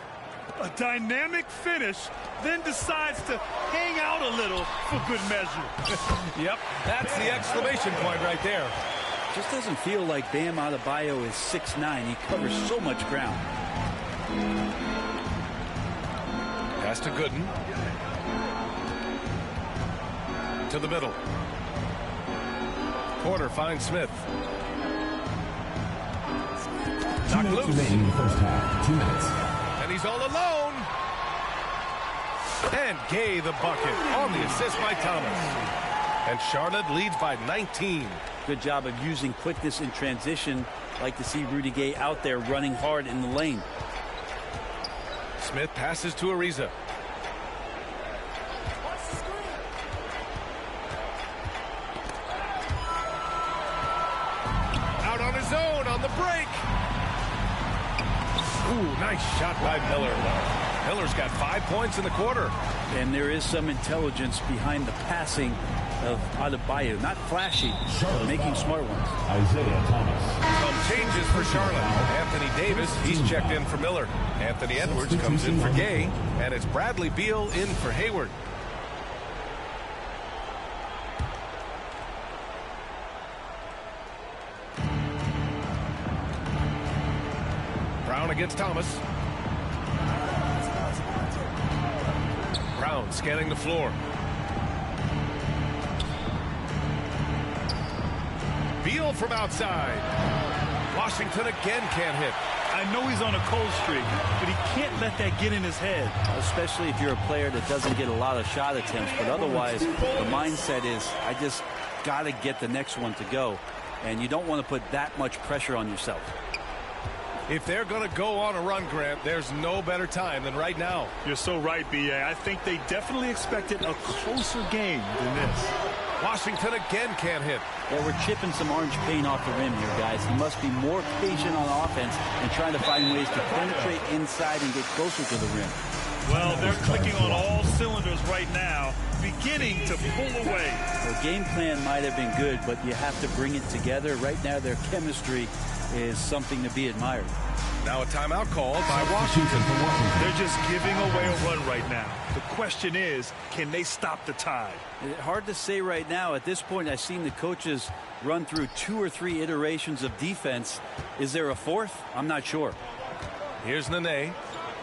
A dynamic finish, then decides to hang out a little for good measure. Yep, that's the exclamation point right there. Just doesn't feel like Bam Adebayo is 6'9". He covers so much ground. Pass to Gooden. To the middle. Porter finds Smith. Knocked loose. Remaining in the first half. 2 minutes. And he's all alone. And Gay the bucket on the assist by Thomas. And Charlotte leads by 19. Good job of using quickness in transition. Like to see Rudy Gay out there running hard in the lane. Smith passes to Ariza. Out on his own on the break. Ooh, nice shot by Miller. Miller's got 5 points in the quarter. And there is some intelligence behind the passing of Adebayo. Not flashy, but making smart ones. Isaiah Thomas. Some changes for Charlotte. Anthony Davis, he's checked in for Miller. Anthony Edwards comes in for Gay. And it's Bradley Beal in for Hayward. Brown against Thomas. Brown scanning the floor. Beal from outside. Washington again can't hit. I know he's on a cold streak, but he can't let that get in his head. Especially if you're a player that doesn't get a lot of shot attempts. But otherwise, the mindset is, I just got to get the next one to go. And you don't want to put that much pressure on yourself. If they're going to go on a run, Grant, there's no better time than right now. You're so right, B.A. I think they definitely expected a closer game than this. Washington again can't hit. Well, we're chipping some orange paint off the rim here, guys. He must be more patient on offense and trying to find ways to penetrate inside and get closer to the rim. Well, they're clicking on all cylinders right now, beginning to pull away. The game plan might have been good, but you have to bring it together. Right now, their chemistry is something to be admired. Now a timeout called by Washington. They're just giving away a run right now. The question is, can they stop the tide? Hard to say right now. At this point, I've seen the coaches run through 2 or 3 iterations of defense. Is there a fourth? I'm not sure. Here's Nene.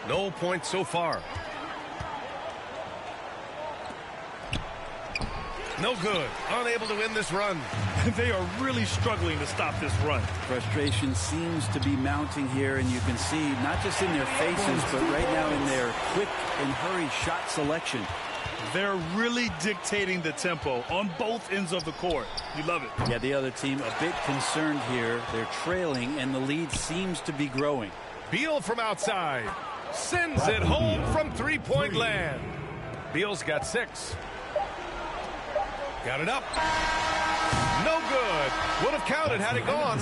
No points so far. No good. Unable to win this run. They are really struggling to stop this run. Frustration seems to be mounting here, and you can see not just in their faces, but right now in their quick and hurried shot selection. They're really dictating the tempo on both ends of the court. You love it. Yeah, the other team a bit concerned here. They're trailing, and the lead seems to be growing. Beal from outside. Sends it home from three-point land. Beal's got 6. Got it up. No good. Would have counted had it gone.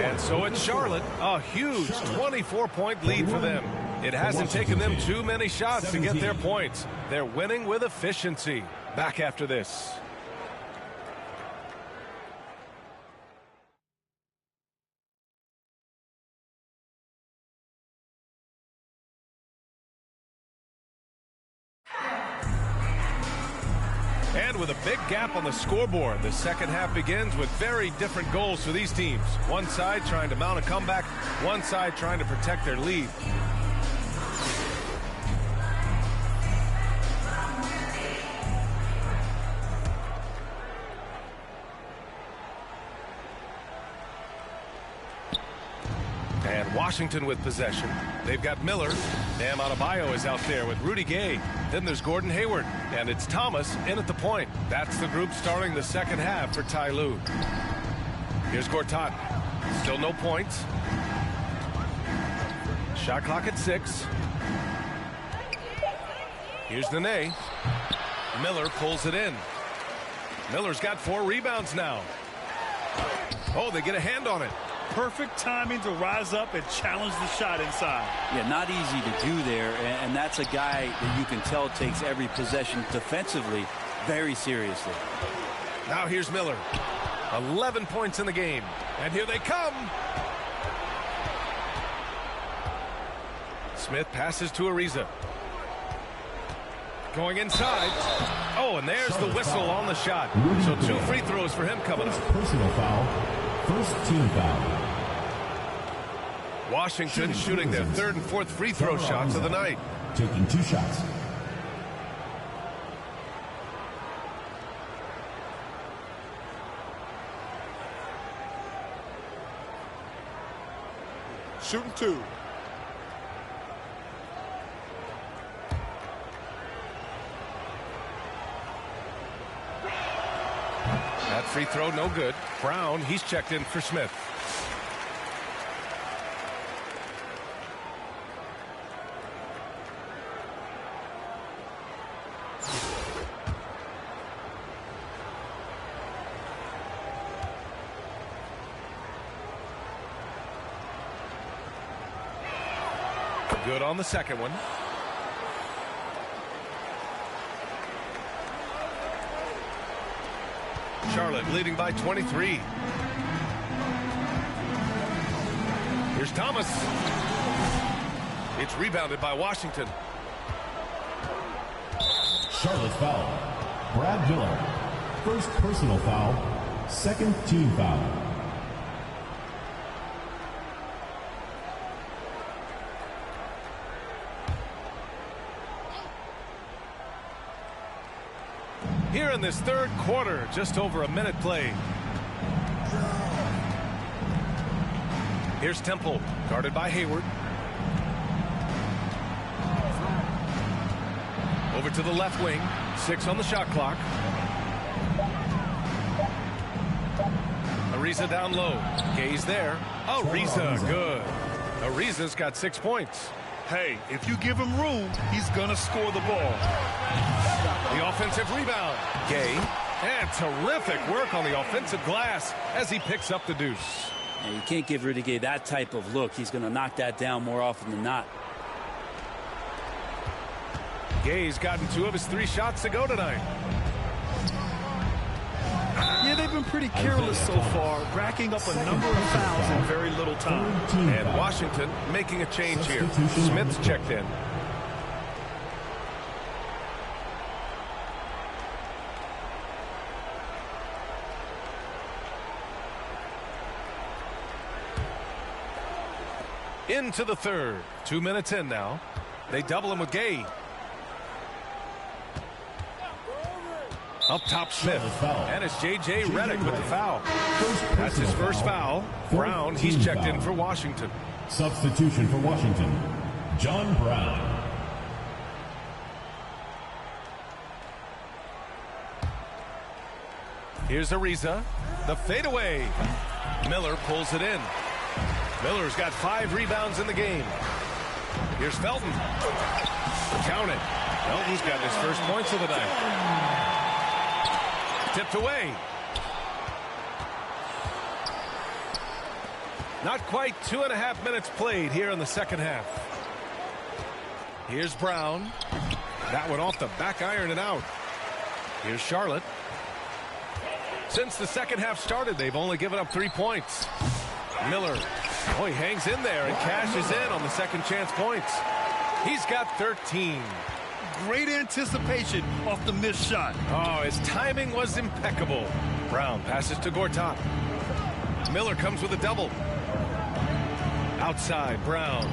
And so it's Charlotte. A huge 24-point lead for them. It hasn't taken them too many shots to get their points. They're winning with efficiency. Back after this. And with a big gap on the scoreboard, the second half begins with very different goals for these teams. One side trying to mount a comeback, one side trying to protect their lead. And Washington with possession. They've got Miller. Bam Adebayo is out there with Rudy Gay. Then there's Gordon Hayward. And it's Thomas in at the point. That's the group starting the second half for Ty Lue. Here's Gortat. Still no points. Shot clock at 6. Here's Nene. Miller pulls it in. Miller's got 4 rebounds now. Oh, they get a hand on it. Perfect timing to rise up and challenge the shot inside. Yeah, not easy to do there, and that's a guy that you can tell takes every possession defensively very seriously. Now here's Miller. 11 points in the game, and here they come. Smith passes to Ariza. Going inside. Oh, and there's the whistle on the shot. So 2 free throws for him coming up. Personal foul. First team foul. Washington shooting their 3rd and 4th free throw shots of the night. Taking 2 shots. Shooting 2. That free throw no good. Brown, he's checked in for Smith. Good on the second one. Charlotte leading by 23. Here's Thomas. It's rebounded by Washington. Charlotte's foul. Brad Miller. First personal foul. Second team foul. Here in this 3rd quarter, just over a minute played. Here's Temple, guarded by Hayward. Over to the left wing, 6 on the shot clock. Ariza down low. Gay's there. Ariza, good. Ariza's got 6 points. Hey, if you give him room, he's going to score the ball. The offensive rebound. Gay. And terrific work on the offensive glass as he picks up the deuce. Yeah, you can't give Rudy Gay that type of look. He's going to knock that down more often than not. Gay's gotten 2 of his 3 shots to go tonight. Yeah, they've been pretty careless so far, racking up a number of fouls in very little time. And Washington making a change here. Smith's checked in. Into the 3rd. 2 minutes in now. They double him with Gay. Up top, Smith. And it's J.J. Redick with the foul. That's his first foul. Brown, he's checked in for Washington. Substitution for Washington, John Brown. Here's Ariza. The fadeaway. Miller pulls it in. Miller's got 5 rebounds in the game. Here's Felton. Count it. Felton's got his first points of the night. Tipped away. Not quite 2.5 minutes played here in the second half. Here's Brown. That one off the back iron and out. Here's Charlotte. Since the second half started, they've only given up 3 points. Miller. Oh, he hangs in there and cashes in on the second chance points. He's got 13. great anticipation off the missed shot. Oh, his timing was impeccable. Brown passes to Gortat. Miller comes with a double. Outside, Brown.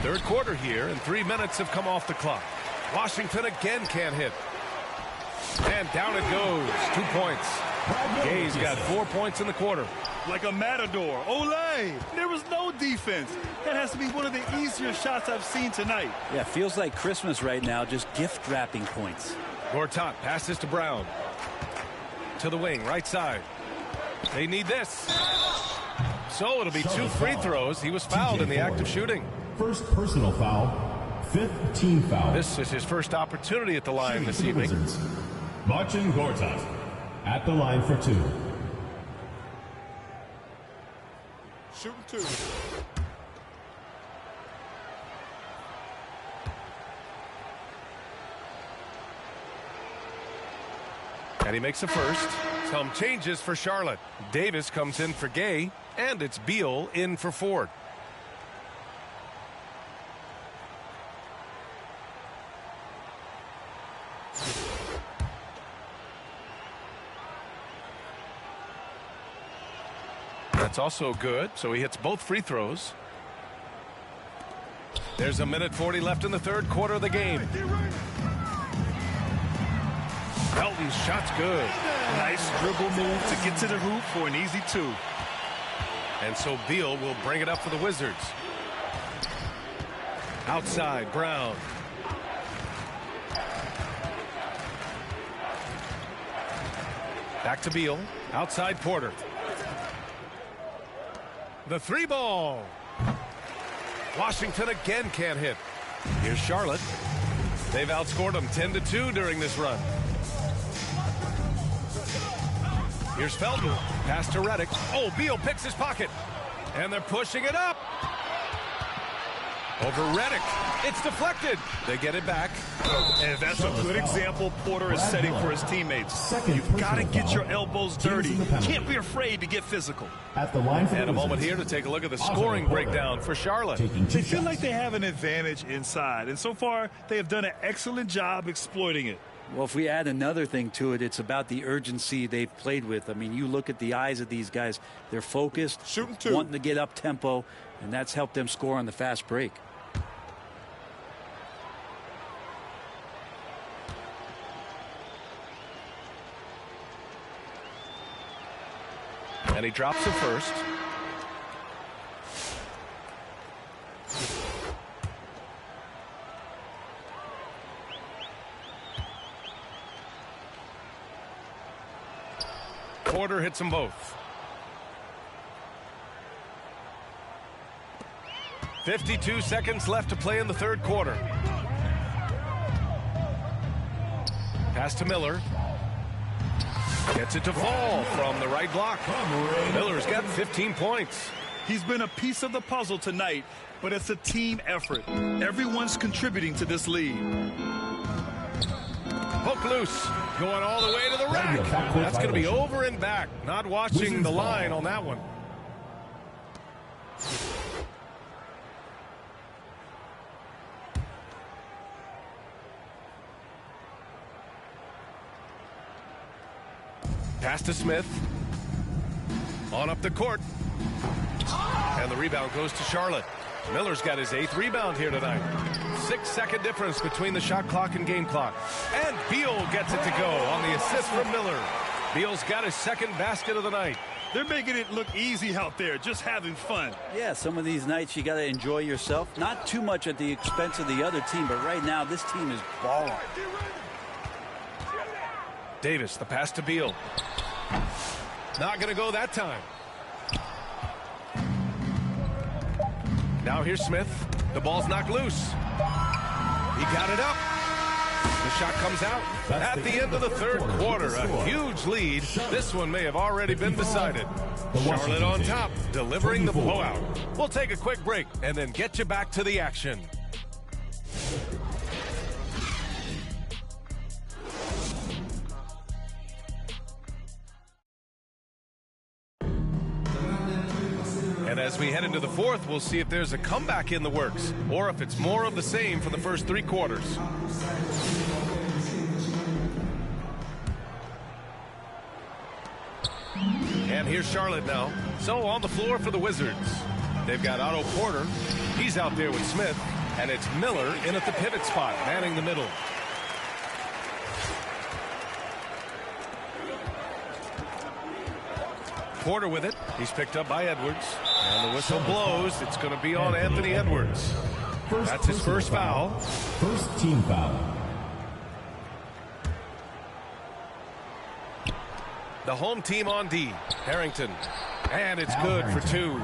Third quarter here, and 3 minutes have come off the clock. Washington again can't hit. And down it goes. 2 points. Gay's got 4 points in the quarter. Like a matador. Olay! There was no defense. That has to be one of the easier shots I've seen tonight. Yeah, feels like Christmas right now, just gift wrapping points. Gortat passes to Brown. To the wing, right side. They need this. So it'll be 2 free throws. He was fouled in the act of shooting. First personal foul, 5th team foul. This is his first opportunity at the line this evening. Marcin Gortat at the line for 2. Shooting 2. And he makes a first. Some changes for Charlotte. Davis comes in for Gay, and it's Beal in for Ford. That's also good, so he hits both free throws. There's 1:40 left in the third quarter of the game. Pelton's shot's good. Nice dribble move to get to the hoop for an easy 2. And so Beal will bring it up for the Wizards. Outside, Brown. Back to Beal. Outside, Porter. The 3 ball. Washington again can't hit. Here's Charlotte. They've outscored them 10-2 during this run. Here's Felton. Pass to Redick. Oh, Beal picks his pocket. And they're pushing it up. Over Redick. It's deflected. They get it back. And that's a good example Porter is setting for his teammates. You've got to get your elbows dirty. You can't be afraid to get physical. At the line for and a moment here to take a look at the scoring breakdown for Charlotte. They feel like they have an advantage inside. And so far, they have done an excellent job exploiting it. Well, if we add another thing to it, it's about the urgency they've played with. I mean, you look at the eyes of these guys. They're focused, shooting 2, wanting to get up tempo, and that's helped them score on the fast break. And he drops the first. Porter hits them both. 52 seconds left to play in the third quarter. Pass to Miller. Gets it to fall from the right block. Miller's got 15 points. He's been a piece of the puzzle tonight, but it's a team effort. Everyone's contributing to this lead. Hook loose. Going all the way to the rack. That's going to be over and back. Not watching the line on that one. Pass to Smith. On up the court. And the rebound goes to Charlotte. Miller's got his 8th rebound here tonight. 6-second difference between the shot clock and game clock. And Beal gets it to go on the assist from Miller. Beal's got his 2nd basket of the night. They're making it look easy out there, just having fun. Yeah, some of these nights you got to enjoy yourself. Not too much at the expense of the other team, but right now this team is balling. Davis, the pass to Beal. Not going to go that time. Now here's Smith. The ball's knocked loose. He got it up. The shot comes out at the end of the third quarter. A huge lead. This one may have already been decided. Charlotte on top, delivering the blowout. We'll take a quick break and then get you back to the action. And And as we head into the fourth, we'll see if there's a comeback in the works or if it's more of the same for the first 3 quarters. And here's Charlotte now. So on the floor for the Wizards. They've got Otto Porter. He's out there with Smith. And it's Miller in at the pivot spot, manning the middle. Porter with it. He's picked up by Edwards. And the whistle blows. It's going to be on Anthony Edwards. That's his first foul. First team foul. The home team on D. Harrington. And it's good for 2.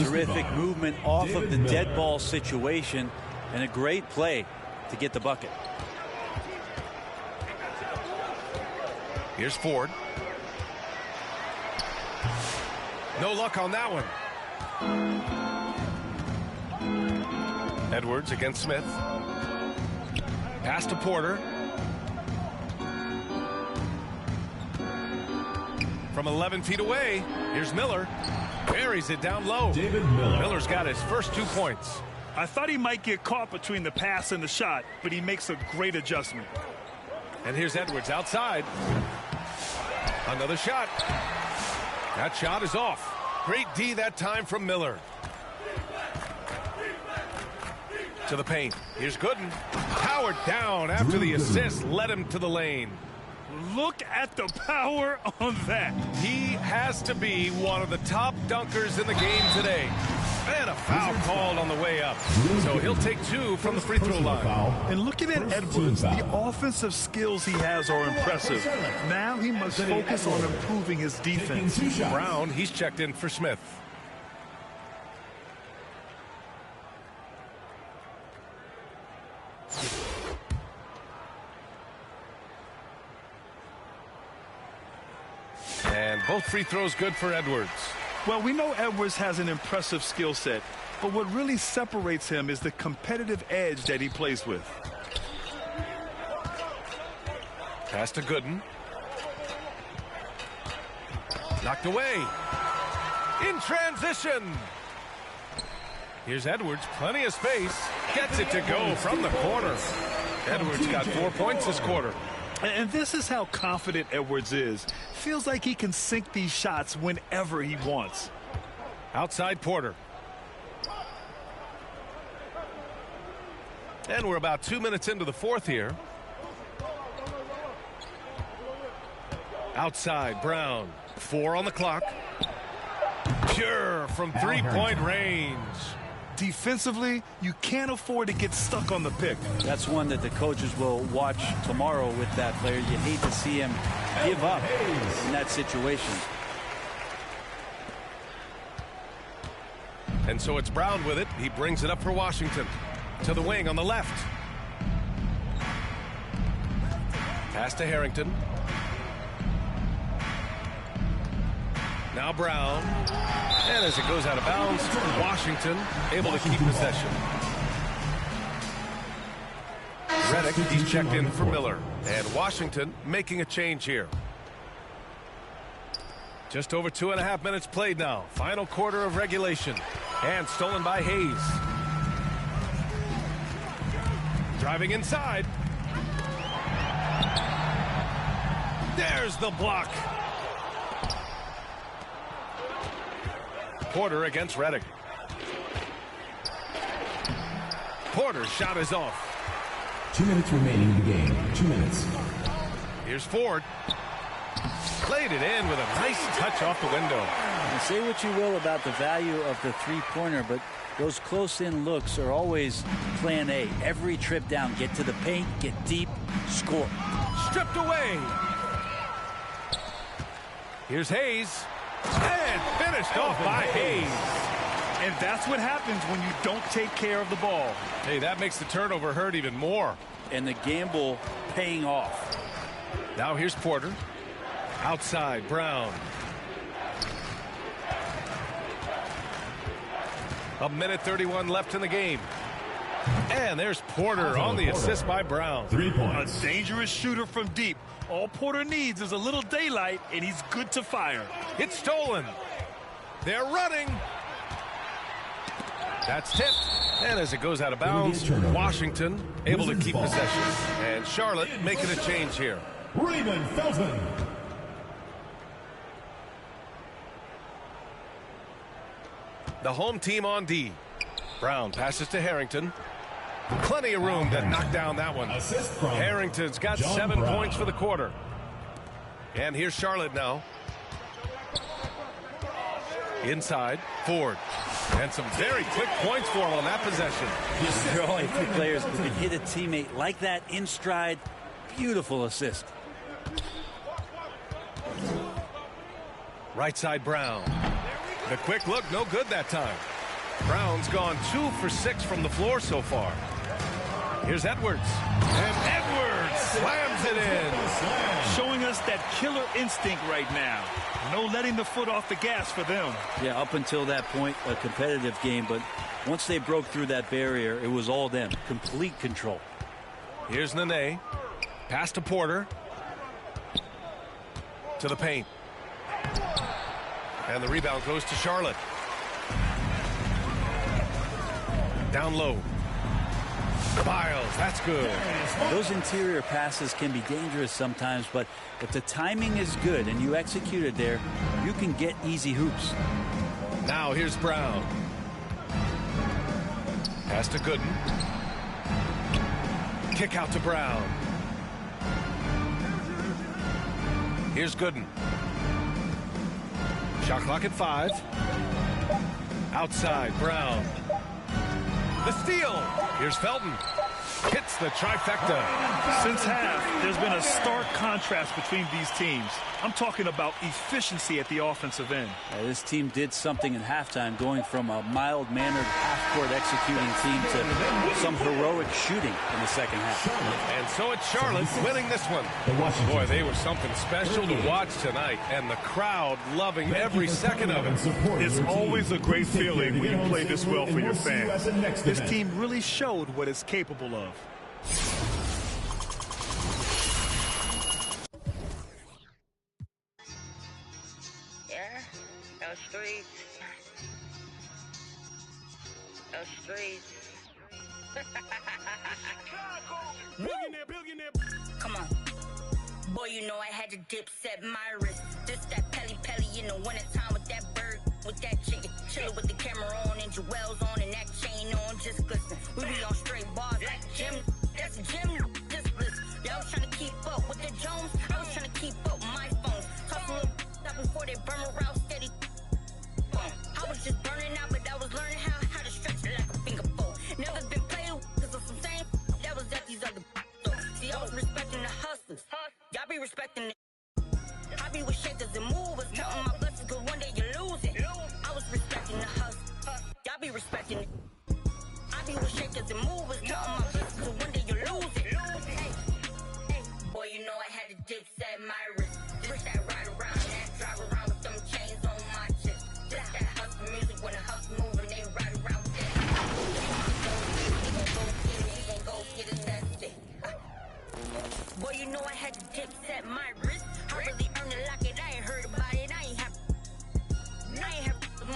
Terrific movement off of the dead ball situation and a great play to get the bucket. Here's Ford. No luck on that one. Edwards against Smith. Pass to Porter. From 11 feet away, here's Miller. Buries it down low. David Miller. Miller's got his first 2 points. I thought he might get caught between the pass and the shot, but he makes a great adjustment. And here's Edwards outside. Another shot. That shot is off. Great D that time from Miller. To the paint. Here's Gooden. Powered down after the assist led him to the lane. Look at the power on that. He has to be one of the top dunkers in the game today. And a foul called on the way up. So he'll take 2 from the free throw line. And looking at Edwards, the offensive skills he has are impressive. Now he must focus on improving his defense. Brown, he's checked in for Smith. And both free throws good for Edwards. Well, we know Edwards has an impressive skill set, but what really separates him is the competitive edge that he plays with. Pass to Gooden. Knocked away. In transition. Here's Edwards, plenty of space. Gets it to go from the corner. Edwards got 4 points this quarter. And this is how confident Edwards is. Feels like he can sink these shots whenever he wants. Outside Porter. And we're about 2 minutes into the fourth here. Outside Brown. 4 on the clock. Pure from 3-point range. Defensively, you can't afford to get stuck on the pick. That's one that the coaches will watch tomorrow with that player. You hate to see him give up in that situation. And so it's Brown with it. He brings it up for Washington. To the wing on the left. Pass to Harrington. Now Brown. And as it goes out of bounds, Washington able to keep possession. Redick, he's checked in for Miller. And Washington making a change here. Just over 2.5 minutes played now. Final quarter of regulation. And stolen by Hayes. Driving inside. There's the block. Porter against Redick. Porter's shot is off. 2 minutes remaining in the game. 2 minutes. Here's Ford. Played it in with a nice touch off the window. And say what you will about the value of the three-pointer, but those close-in looks are always plan A. Every trip down, get to the paint, get deep, score. Stripped away. Here's Hayes. And finished off by Hayes. And that's what happens when you don't take care of the ball. Hey, that makes the turnover hurt even more. And the gamble paying off. Now here's Porter. Outside, Brown. A minute 31 left in the game. And there's Porter on the assist by Brown. 3 points. A dangerous shooter from deep. All Porter needs is a little daylight, and he's good to fire. It's stolen. They're running. That's tipped. And as it goes out of bounds, Washington able to keep possession. And Charlotte making a change here. Raymond Felton. The home team on D. Brown passes to Harrington. Plenty of room to knock down that one. Harrington's got 7 points for the quarter. And here's Charlotte now. Inside, Ford. And some very quick points for him on that possession. There are only 3 players who can hit a teammate like that in stride. Beautiful assist. Right side, Brown. The quick look, no good that time. Brown's gone 2 for 6 from the floor so far. Here's Edwards. And Edwards slams it in. Showing us that killer instinct right now. No letting the foot off the gas for them. Yeah, up until that point, a competitive game. But once they broke through that barrier, it was all them. Complete control. Here's Nene. Pass to Porter. To the paint. And the rebound goes to Charlotte. Down low. Biles, that's good. Those interior passes can be dangerous sometimes, but if the timing is good and you execute it there, you can get easy hoops. Now here's Brown. Pass to Gooden. Kick out to Brown. Here's Gooden. Shot clock at 5. Outside, Brown. The steal. Here's Felton. Hits the trifecta. Since half, there's been a stark contrast between these teams. I'm talking about efficiency at the offensive end. This team did something in halftime, going from a mild-mannered half-court executing team to some heroic shooting in the second half. And so it's Charlotte winning this one. Boy, they were something special to watch tonight, and the crowd loving every second of it. It's always a great feeling when you play this well for your fans. This team really showed what it's capable of. Come on. Boy, you know I had to dip, set my wrist. This that Pelly in the wintertime with that bird, with that chicken. Chillin' with the camera on and jewels on and that chain on, just glisten. We be on straight bars like Jim. That's a gym, just listen. Y'all was trying to keep up with the Jones. I was trying to keep up with my phone. Toss a little up before they burn around steady. I was just burning out, but I was learning how to stretch it like a finger bowl. Never been played because of some same that was at these other. See, I was respecting the hustlers. Y'all be respecting the. I be with shakers and movers, counting my blessings, cause one day you lose it. I was respecting the hustle. Y'all be respecting it. I be with shakers and movers, counting my blessings, cause one day you lose it. Hey, boy, you know I had to dip, set my wrist. This that ride around, that drive around with them chains on my chest. This that hustle music when the hustle moving, they ride around with that. You gon' go get it, that's it. Boy, you know I had to dip, set my wrist. I really earned it like it, I ain't heard about it, I ain't have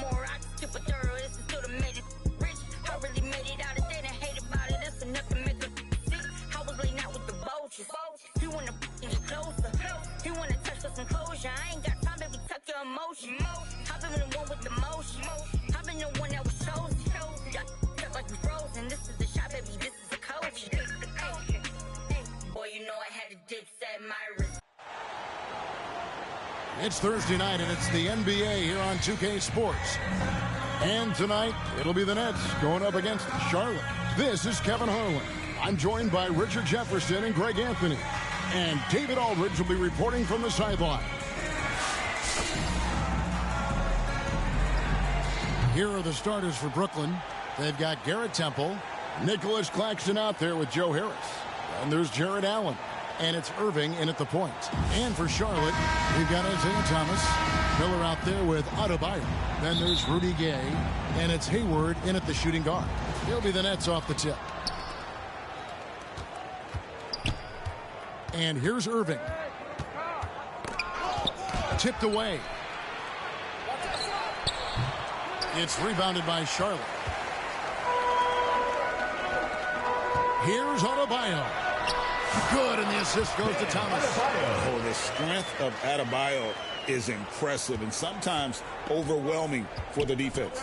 more, I just tip a thorough, this is still the made it rich. I really made it out of there, and hate about it, that's enough to make a sick. I was laying out with the vultures. He wanna get closer, he wanna touch for some closure. I ain't got time, baby, tuck your emotion. I've been the one with the motion, I've been the one that was chosen. Y'all stuck like you frozen, this is the shot, baby, this is the coach. Boy, you know I had to dip, set my wrist. It's Thursday night, and it's the NBA here on 2K Sports. And tonight, it'll be the Nets going up against Charlotte. This is Kevin Harlan. I'm joined by Richard Jefferson and Greg Anthony. And David Aldridge will be reporting from the sideline. Here are the starters for Brooklyn. They've got Garrett Temple, Nicholas Claxton out there with Joe Harris. And there's Jared Allen. And it's Irving in at the point. And for Charlotte, we've got Isaiah Thomas. Miller out there with Adebayo. Then there's Rudy Gay. And it's Hayward in at the shooting guard. He'll be the Nets off the tip. And here's Irving. Tipped away. It's rebounded by Charlotte. Here's Adebayo. Good, and the assist goes to Thomas. Oh, the strength of Adebayo is impressive and sometimes overwhelming for the defense.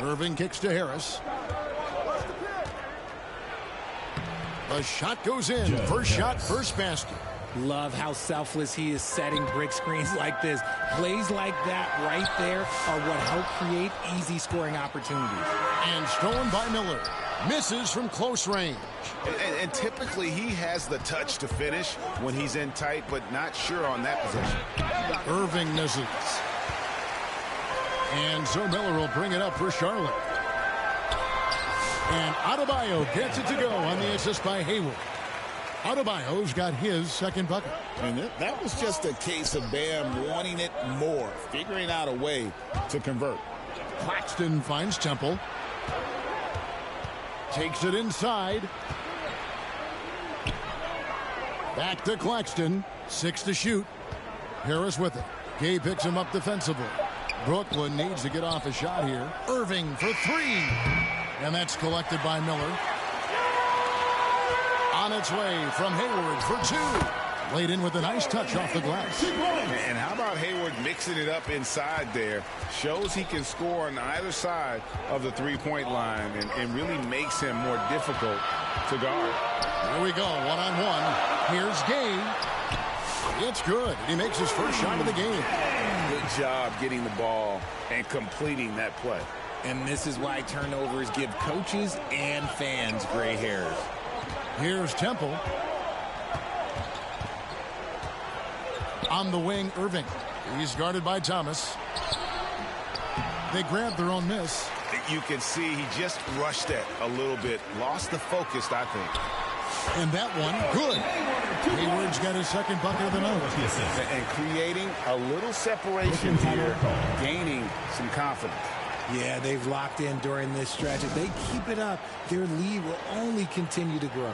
Irving kicks to Harris. The shot goes in. First shot, first basket. Love how selfless he is setting brick screens like this. Plays like that right there are what help create easy scoring opportunities. And stolen by Miller. Misses from close range. And typically he has the touch to finish when he's in tight, but not sure on that position. Irving misses. And so Miller will bring it up for Charlotte. And Adebayo gets it to go on the assist by Hayward. Adebayo's got his second bucket. And that was just a case of Bam wanting it more, figuring out a way to convert. Claxton finds Temple. Takes it inside. Back to Claxton. 6 to shoot. Harris with it. Gay picks him up defensively. Brooklyn needs to get off a shot here. Irving for 3. And that's collected by Miller. On its way from Hayward for 2. Laid in with a nice touch off the glass. And how about Hayward mixing it up inside there? Shows he can score on either side of the three-point line and really makes him more difficult to guard. Here we go, one-on-one. Here's Gay. It's good. He makes his first shot of the game. Good job getting the ball and completing that play. And this is why turnovers give coaches and fans gray hairs. Here's Temple. On the wing, Irving. He's guarded by Thomas. They grabbed their own miss. You can see he just rushed it a little bit. Lost the focus, I think. And that one, good. Hayward's got his second bucket of the night. And creating a little separation here, gaining some confidence. Yeah, they've locked in during this stretch. If they keep it up, their lead will only continue to grow.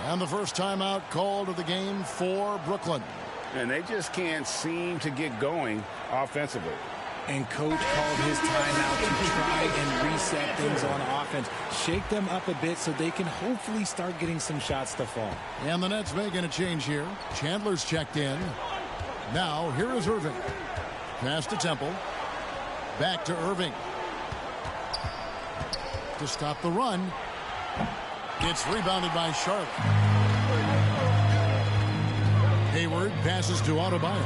And the first timeout called of the game for Brooklyn. And they just can't seem to get going offensively. And coach called his timeout to try and reset things on offense. Shake them up a bit so they can hopefully start getting some shots to fall. And the Nets making a change here. Chandler's checked in. Now, here is Irving. Pass to Temple. Back to Irving. To stop the run. It's rebounded by Charlotte. Hayward passes to Adebayo.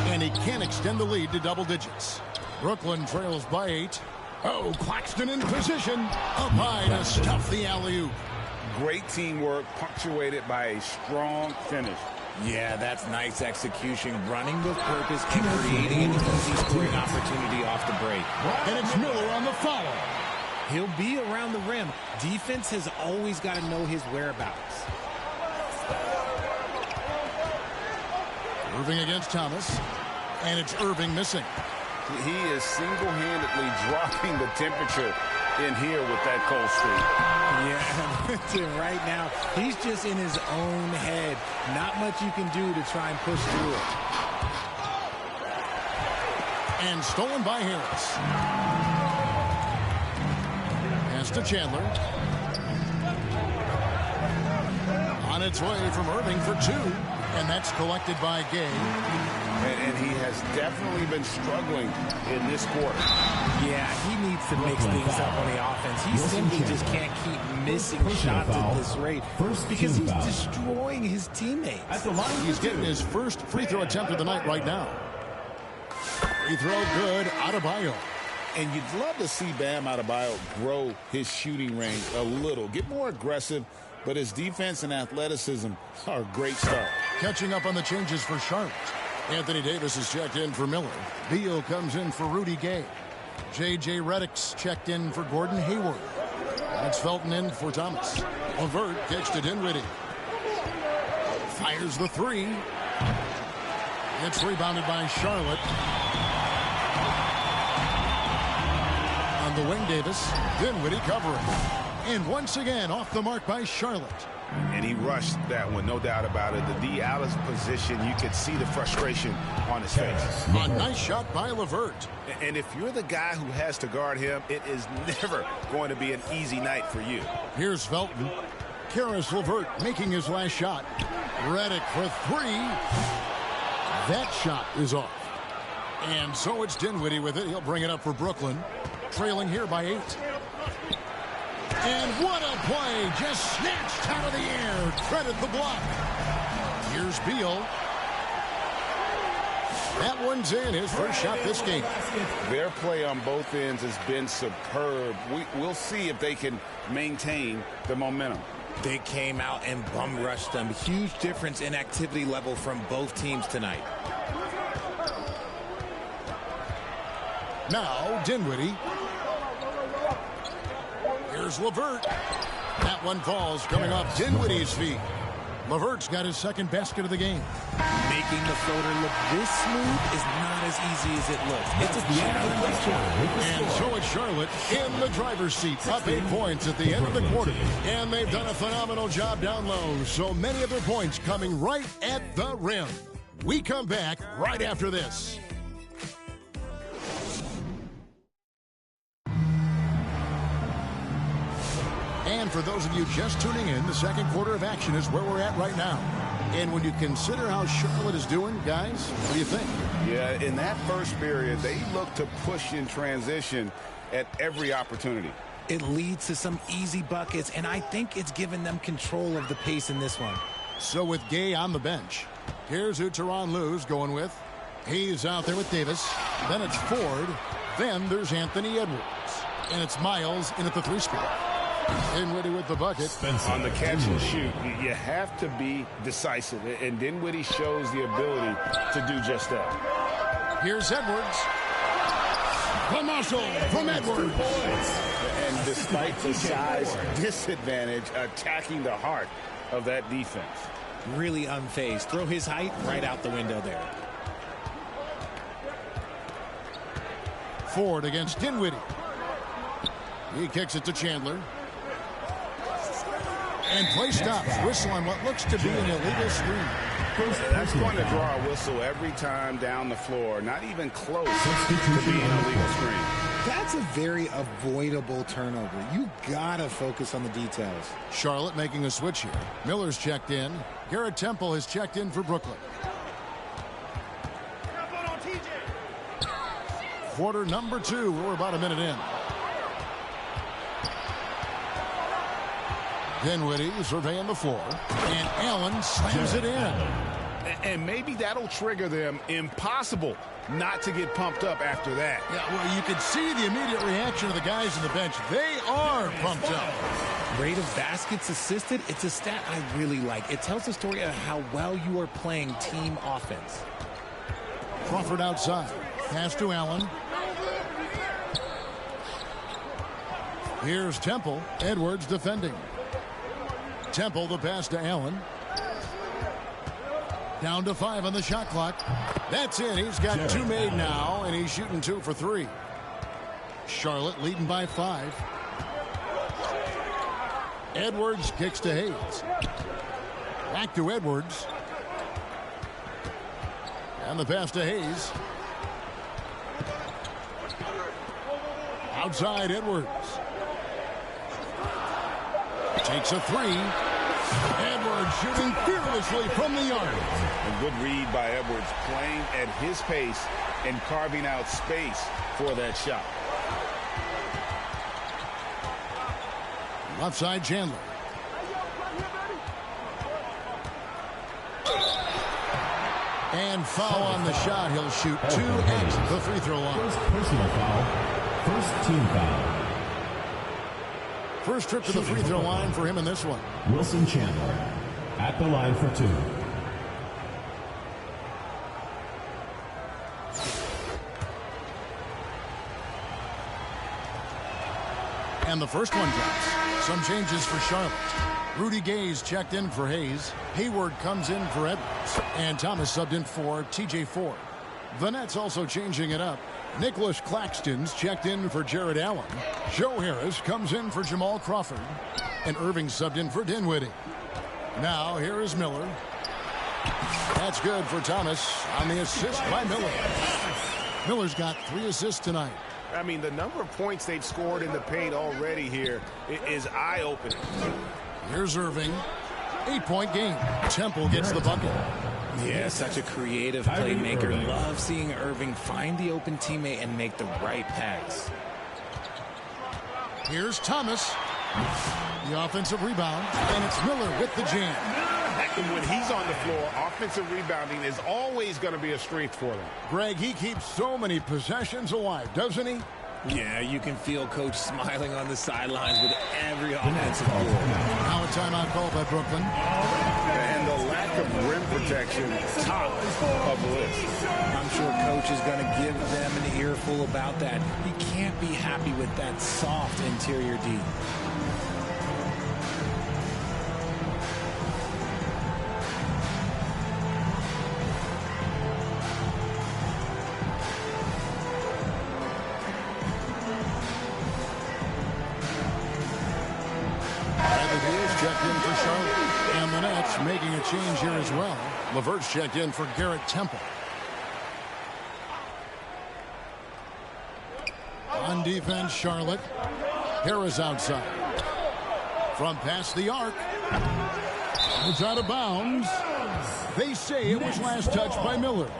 And he can't extend the lead to double digits. Brooklyn trails by 8. Oh, Claxton in position. Up high to stuff the alley-oop. Great teamwork, punctuated by a strong finish. Yeah, that's nice execution, running with purpose and creating an easy scoring opportunity off the break. And it's Miller on the follow. He'll be around the rim. Defense has always got to know his whereabouts. Irving against Thomas. And it's Irving missing. He is single-handedly dropping the temperature in here with that cold streak. Yeah, right now, he's just in his own head. Not much you can do to try and push through it. And stolen by Harris. Pass to Chandler. On its way from Irving for 2. And that's collected by Gay. And he has definitely been struggling in this quarter. Yeah, he needs to mix things up on the offense. He simply just can't keep missing shots at this rate because he's destroying his teammates. He's getting his first free throw attempt of the night right now. Free throw good, Adebayo. And you'd love to see Bam Adebayo grow his shooting range a little. Get more aggressive, but his defense and athleticism are a great start. Catching up on the changes for Charlotte. Anthony Davis is checked in for Miller. Beal comes in for Rudy Gay. J.J. Redick's checked in for Gordon Hayward. That's Felton in for Thomas. Levert kicks to Dinwiddie. Fires the 3. It's rebounded by Charlotte. On the wing, Davis. Dinwiddie covering. And once again, off the mark by Charlotte. And he rushed that one, no doubt about it. The D out of position, you could see the frustration on his face. A nice shot by LeVert. And if you're the guy who has to guard him, it is never going to be an easy night for you. Here's Felton. Karis LeVert making his last shot. Redick for three. That shot is off. And so it's Dinwiddie with it. He'll bring it up for Brooklyn. Trailing here by 8. And what a play. Just snatched out of the air. Credit the block. Here's Beal. That one's in. His first shot this game. Their play on both ends has been superb. We'll see if they can maintain the momentum. They came out and bum rushed them. Huge difference in activity level from both teams tonight. Now Dinwiddie. Here's LeVert. That one falls coming off Dinwiddie's feet. LeVert's got his second basket of the game. Making the floater look this smooth is not as easy as it looks. It's a challenge. And so it's Charlotte in the driver's seat, up 8 points at the end of the quarter. And they've done a phenomenal job down low. So many of their points coming right at the rim. We come back right after this. And for those of you just tuning in, the second quarter of action is where we're at right now. And when you consider how Charlotte is doing, guys, what do you think? Yeah, in that first period, they look to push in transition at every opportunity. It leads to some easy buckets, and I think it's given them control of the pace in this one. So with Gay on the bench, here's who Tyronn Lue's going with. He's out there with Davis. Then it's Ford. Then there's Anthony Edwards. And it's Miles in at the 3 spot. Dinwiddie with the bucket. On the catch and shoot, you have to be decisive, and Dinwiddie shows the ability to do just that. Here's Edwards. The muscle from Edwards. And despite the size disadvantage, attacking the heart of that defense. Really unfazed. Throw his height right out the window there. Ford against Dinwiddie. He kicks it to Chandler. And play stops. Whistle on what looks to be an illegal screen. That's going to draw a whistle every time down the floor. Not even close to being an illegal screen. That's a very avoidable turnover. You gotta focus on the details. Charlotte making a switch here. Miller's checked in. Garrett Temple has checked in for Brooklyn. Quarter number 2. We're about a minute in. Dinwiddie surveying the floor. And Allen slams it in. And maybe that'll trigger them. Impossible not to get pumped up after that. Yeah, well, you can see the immediate reaction of the guys on the bench. They are pumped up. Rate of baskets assisted, it's a stat I really like. It tells the story of how well you are playing team offense. Crawford outside. Pass to Allen. Here's Temple. Edwards defending. Temple, the pass to Allen. Down to 5 on the shot clock. That's in. He's got 2 made now, and he's shooting 2 for 3. Charlotte leading by 5. Edwards kicks to Hayes. Back to Edwards. And the pass to Hayes. Outside Edwards. Takes a 3. Edwards shooting fearlessly from the yard. A good read by Edwards, playing at his pace and carving out space for that shot. Left side Chandler. And foul on the shot. He'll shoot 2 at the free throw line. First personal foul. First team foul. First trip to the free throw line for him in this one. Wilson Chandler at the line for 2. And the first one drops. Some changes for Charlotte. Rudy Gay's checked in for Hayes. Hayward comes in for Edwards. And Thomas subbed in for TJ Ford. The Nets also changing it up. Nicholas Claxton's checked in for Jared Allen. Joe Harris comes in for Jamal Crawford. And Irving subbed in for Dinwiddie. Now here is Miller. That's good for Thomas on the assist by Miller. Miller's got 3 assists tonight. I mean, the number of points they've scored in the paint already here is eye-opening. Here's Irving. 8-point game. Temple gets the bucket. Yeah, such a creative playmaker. Love seeing Irving find the open teammate and make the right pass. Here's Thomas. The offensive rebound, and it's Miller with the jam. And when he's on the floor, offensive rebounding is always going to be a strength for them. Greg, he keeps so many possessions alive, doesn't he? Yeah, you can feel Coach smiling on the sidelines with every offensive goal. Now a timeout call by Brooklyn. And the lack of rim protection, top of the list. I'm sure Coach is going to give them an earful about that. He can't be happy with that soft interior D. Checked in for Charlotte, and the Nets making a change here as well. LeVert's checked in for Garrett Temple. On defense, Charlotte. Harris outside. From past the arc. It's out of bounds. They say it was last touched by Miller.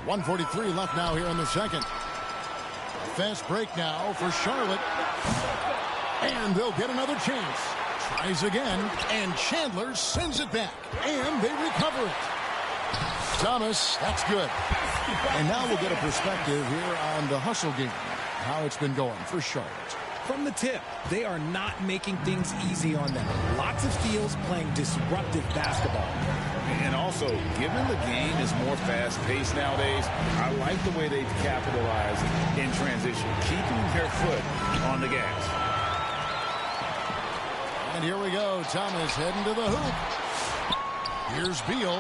.143 left now here in the second. Fast break now for Charlotte. And they'll get another chance. Tries again, and Chandler sends it back. And they recover it. Thomas, that's good. And now we'll get a perspective here on the hustle game. How it's been going for Charlotte. From the tip, they are not making things easy on them. Lots of steals, playing disruptive basketball. And also, given the game is more fast-paced nowadays, I like the way they've capitalized in transition, keeping their foot on the gas. And here we go. Thomas heading to the hoop. Here's Beal.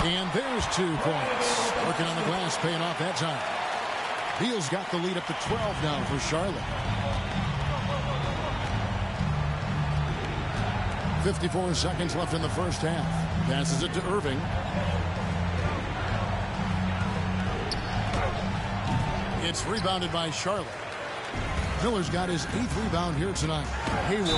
And there's 2 points. Working on the glass, paying off that time. Beal's got the lead up to 12 now for Charlotte. 54 seconds left in the first half. Passes it to Irving. It's rebounded by Charlotte. Miller's got his 8th rebound here tonight. Hayward.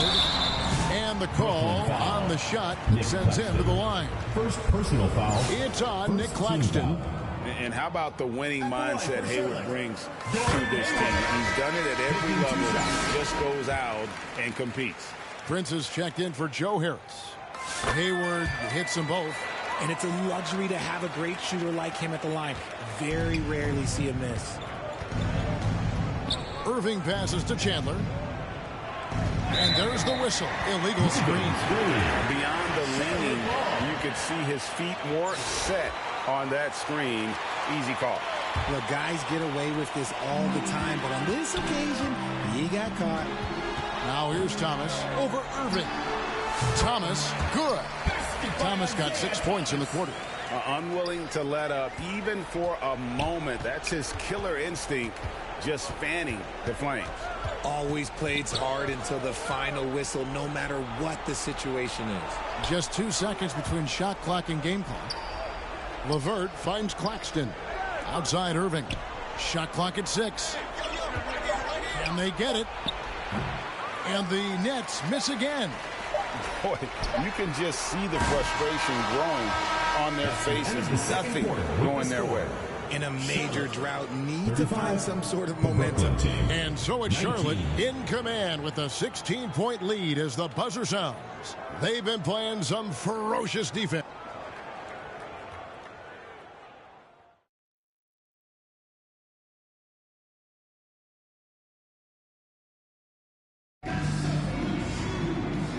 And the call on the shot sends him to the line. First personal foul. It's on Nick Claxton. And how about the winning mindset Hayward brings to this team? He's done it at every level. Just goes out and competes. Prince is checked in for Joe Harris. Hayward hits them both. And it's a luxury to have a great shooter like him at the line. Very rarely see a miss. Irving passes to Chandler. And there's the whistle. Illegal screen. Beyond the leaning, you could see his feet weren't set on that screen. Easy call. Look, guys get away with this all the time, but on this occasion, he got caught. Now here's Thomas over Irving. Thomas, good. Thomas got 6 points in the quarter. Unwilling to let up even for a moment. That's his killer instinct, just fanning the flames. Always plays hard until the final whistle, no matter what the situation is. Just 2 seconds between shot clock and game clock. LeVert finds Claxton. Outside Irving. Shot clock at 6. And they get it. And the Nets miss again. Boy, you can just see the frustration growing on their faces. Nothing going their way. In a major drought, need to find some sort of momentum. And so it's Charlotte in command with a 16-point lead as the buzzer sounds. They've been playing some ferocious defense.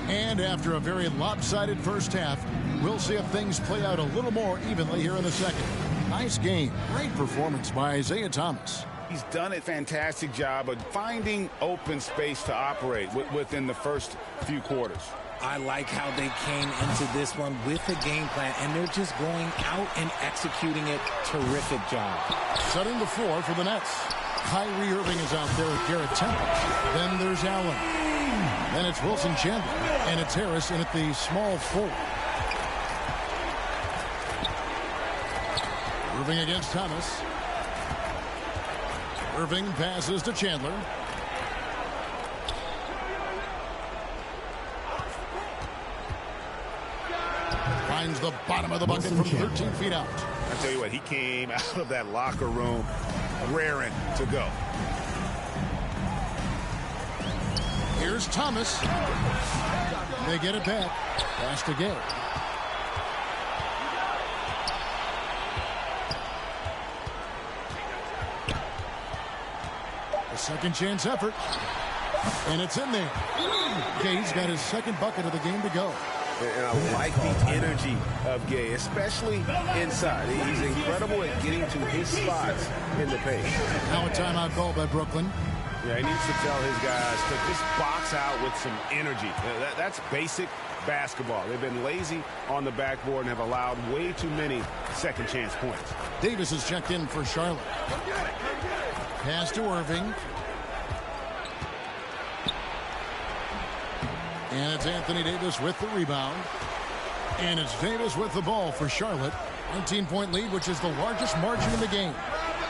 And after a very lopsided first half, we'll see if things play out a little more evenly here in the second. Nice game. Great performance by Isaiah Thomas. He's done a fantastic job of finding open space to operate within the first few quarters. I like how they came into this one with a game plan, and they're just going out and executing it. Terrific job. Setting the floor for the Nets. Kyrie Irving is out there with Garrett Temple. Then there's Allen. Then it's Wilson Chandler. And it's Harris in at the small forward. Irving against Thomas. Irving passes to Chandler. Finds the bottom of the bucket from 13 feet out. I tell you what, he came out of that locker room raring to go. Here's Thomas. They get it back. Pass to Gay. A second chance effort. And it's in there. Gay's got his second bucket of the game to go. And I like the energy of Gay, especially inside. He's incredible at getting to his spots in the paint. Now a timeout call by Brooklyn. Yeah, he needs to tell his guys to just box out with some energy. That's basic basketball. They've been lazy on the backboard and have allowed way too many second chance points. Davis is checked in for Charlotte. Pass to Irving. And it's Anthony Davis with the rebound. And it's Davis with the ball for Charlotte. 19-point lead, which is the largest margin in the game.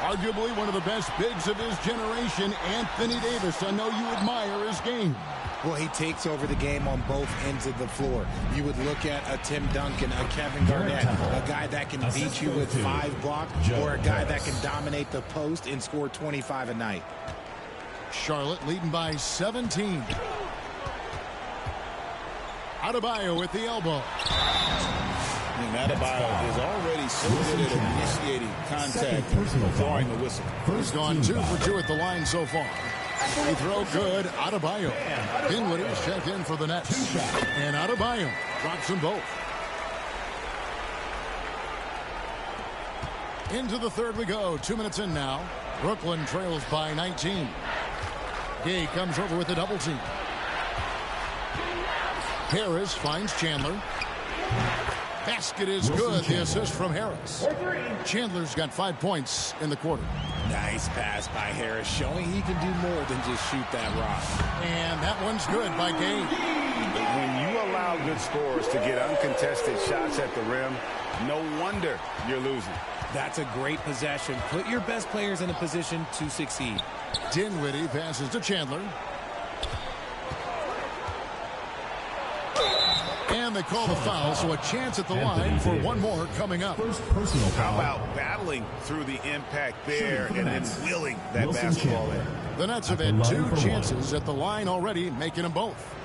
Arguably one of the best bigs of his generation, Anthony Davis. I know you admire his game. Well, he takes over the game on both ends of the floor. You would look at a Tim Duncan, a Kevin Garnett, a guy that can beat you with 5 blocks, or a guy that can dominate the post and score 25 a night. Charlotte leading by 17. Adebayo with the elbow. And Adebayo is already so good at initiating contact and throwing the whistle. He's gone 2 for 2 at the line so far. Free throw good. Adebayo. Dinwiddie is checked in for the Nets. And Adebayo drops them both. Into the third we go. 2 minutes in now. Brooklyn trails by 19. Gay comes over with a double team. Harris finds Chandler. Basket is good. The assist from Harris. Chandler's got 5 points in the quarter. Nice pass by Harris, showing he can do more than just shoot that rock. And that one's good by Gay. When you allow good scorers to get uncontested shots at the rim, no wonder you're losing. That's a great possession. Put your best players in a position to succeed. Dinwiddie passes to Chandler. And they call the foul, so a chance at the line for one more coming up. How about battling through the impact there and then wheeling that basketball in? The Nets have had 2 chances at the line already, making them both.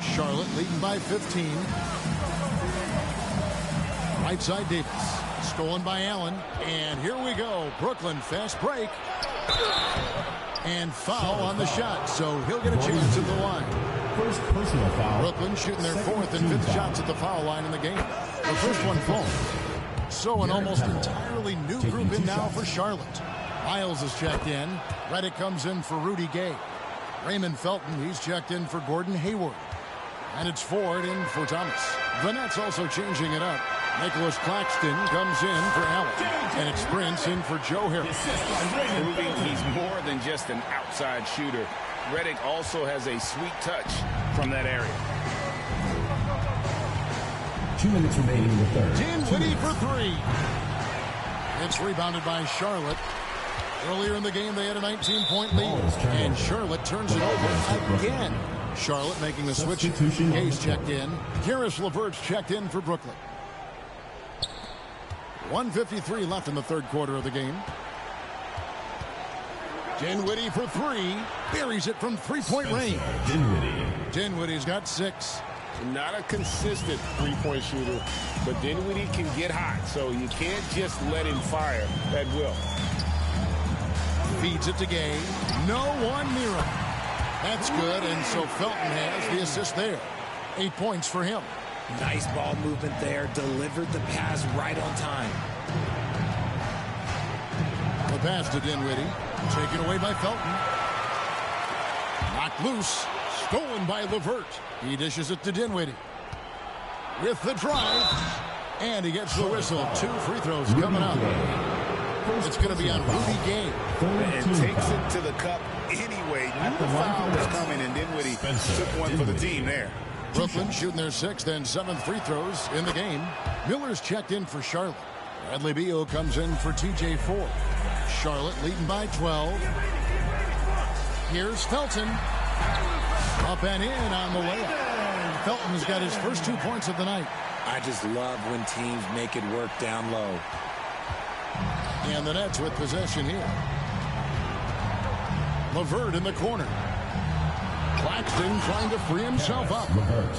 Charlotte leading by 15. Right side Davis. Stolen by Allen. And here we go. Brooklyn fast break. And foul on the shot. So he'll get a chance at the line. First personal foul. Brooklyn shooting their 4th and 5th shots at the foul line in the game. The first one falls. So an almost entirely new group in now for Charlotte. Miles is checked in. Redick comes in for Rudy Gay. Raymond Felton, he's checked in for Gordon Hayward. And it's Ford in for Thomas. The Nets also changing it up. Nicholas Claxton comes in for Allen. And it's Prince in for Joe Harris. Proving he's more than just an outside shooter. Redick also has a sweet touch from that area. 2 minutes remaining in the third. Dinwiddie for 3. It's rebounded by Charlotte. Earlier in the game, they had a 19-point lead. And Charlotte turns it over again. Charlotte making the switch. Hayes checked in. Karis LeVert's checked in for Brooklyn. 1:53 left in the third quarter of the game. Dinwiddie for 3. Buries it from 3-point range. Dinwiddie's got 6. Not a consistent three-point shooter, but Dinwiddie can get hot, so you can't just let him fire at will. Feeds it to Gay. No one near him. That's good, and so Felton has the assist there. 8 points for him. Nice ball movement there. Delivered the pass right on time. The pass to Dinwiddie. Taken away by Felton. Knocked loose. Stolen by LeVert. He dishes it to Dinwiddie. With the drive. And he gets the whistle. 2 free throws coming up. It's going to be on Rudy Gay. And takes it to the cup anyway. Knew the foul was coming, and Dinwiddie took one for the team there. Brooklyn shooting their 6th and 7th free throws in the game. Miller's checked in for Charlotte. Bradley Beal comes in for TJ Ford. Charlotte leading by 12. Here's Felton. Up and in on the layup. Felton has got his first 2 points of the night. I just love when teams make it work down low. And the Nets with possession here. LeVert in the corner. Claxton trying to free himself up.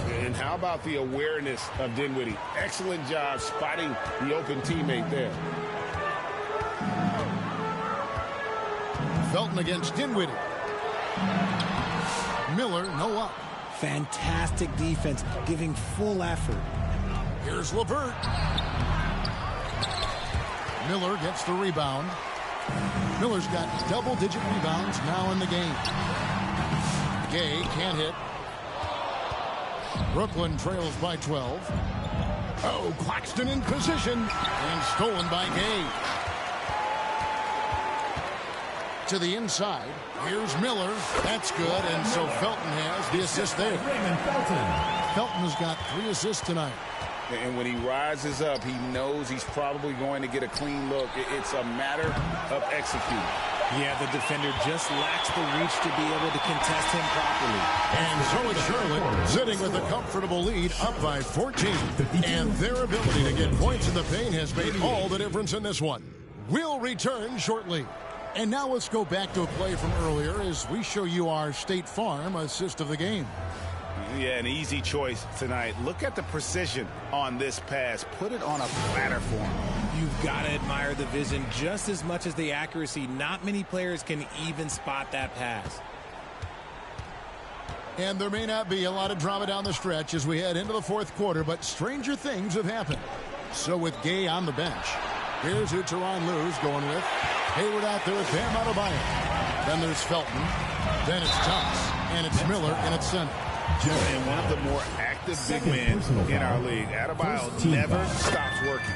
And how about the awareness of Dinwiddie? Excellent job spotting the open teammate there. Felton against Dinwiddie. Miller, no up. Fantastic defense, giving full effort. Here's LeVert. Miller gets the rebound. Miller's got double-digit rebounds now in the game. Gay can't hit. Brooklyn trails by 12. Oh, Claxton in position. And stolen by Gay. To the inside. Here's Miller. That's good. And so Felton has the assist there. Felton has got 3 assists tonight. And when he rises up, he knows he's probably going to get a clean look. It's a matter of executing. Yeah, the defender just lacks the reach to be able to contest him properly. And so is Charlotte, sitting with a comfortable lead, up by 14. And their ability to get points in the paint has made all the difference in this one. We'll return shortly. And now let's go back to a play from earlier as we show you our State Farm assist of the game. Yeah, an easy choice tonight. Look at the precision on this pass. Put it on a platter for him. You've got to admire the vision just as much as the accuracy. Not many players can even spot that pass. And there may not be a lot of drama down the stretch as we head into the 4th quarter, but stranger things have happened. So with Gay on the bench, here's who Tyronn Lue's going with. Hayward out there with Bam Adebayo. Then there's Felton. Then it's Thomas. And it's Miller in its center. And one of the more active big men in our league. Adebayo never stops working.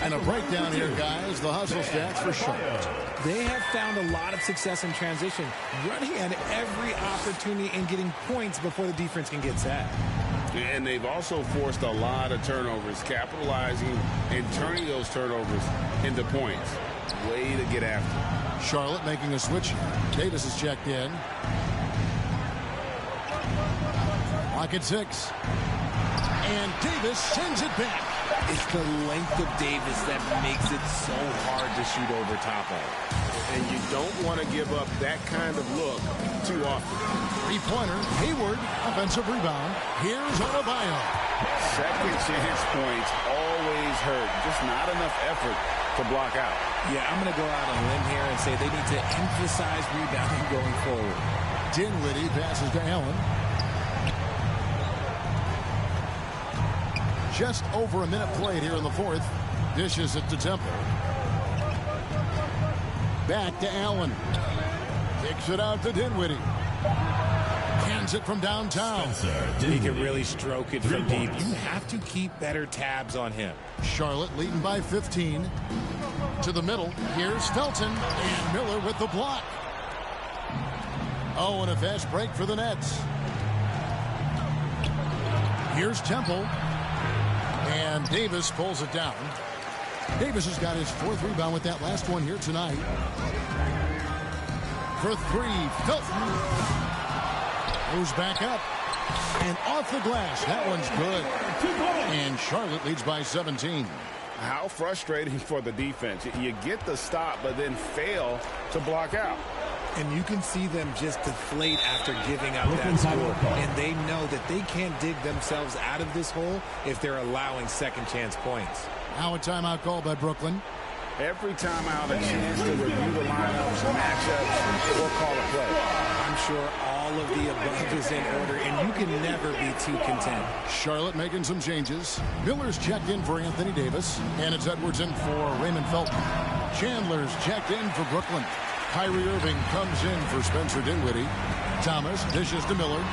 And a breakdown here, guys. The hustle stats for Charlotte. They have found a lot of success in transition, running at every opportunity and getting points before the defense can get set. And they've also forced a lot of turnovers, capitalizing and turning those turnovers into points. Way to get after. Charlotte making a switch. Davis is checked in. Clock at 6. And Davis sends it back. It's the length of Davis that makes it so hard to shoot over top of. And you don't want to give up that kind of look too often. 3-pointer. Hayward, offensive rebound. Here's Adebayo. Second chance points always hurt. Just not enough effort to block out. Yeah, I'm going to go out on a limb here and say they need to emphasize rebounding going forward. Dinwiddie passes to Allen. Just over a minute played here in the 4th. Dishes it to Temple. Back to Allen. Kicks it out to Dinwiddie. Hands it from downtown. He can really stroke it from deep. You have to keep better tabs on him. Charlotte leading by 15. To the middle. Here's Felton. And Miller with the block. Oh, and a fast break for the Nets. Here's Temple. And Davis pulls it down. Davis has got his 4th rebound with that last one here tonight. For 3, Felton. Goes back up. And off the glass. That one's good. And Charlotte leads by 17. How frustrating for the defense. You get the stop, but then fail to block out. And you can see them just deflate after giving up that score. And they know that they can't dig themselves out of this hole if they're allowing second chance points. Now a timeout call by Brooklyn. Every timeout, a chance to review the lineups, matchups, or call a play. I'm sure all all of the above is in order, and you can never be too content. Charlotte making some changes. Miller's checked in for Anthony Davis, and it's Edwards in for Raymond Felton. Chandler's checked in for Brooklyn. Kyrie Irving comes in for Spencer Dinwiddie. Thomas dishes to Miller.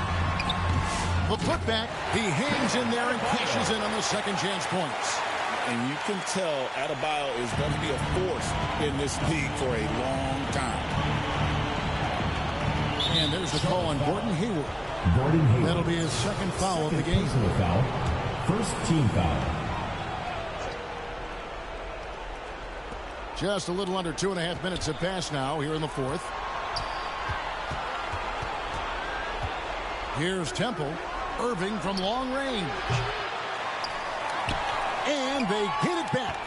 The putback, he hangs in there and cashes in on the second chance points. And you can tell Adebayo is going to be a force in this league for a long time. And there's the call on Gordon Hayward. That'll be his second foul of the game. First team foul. Just a little under 2.5 minutes have passed now here in the fourth. Here's Temple. Irving from long range. And they get it back.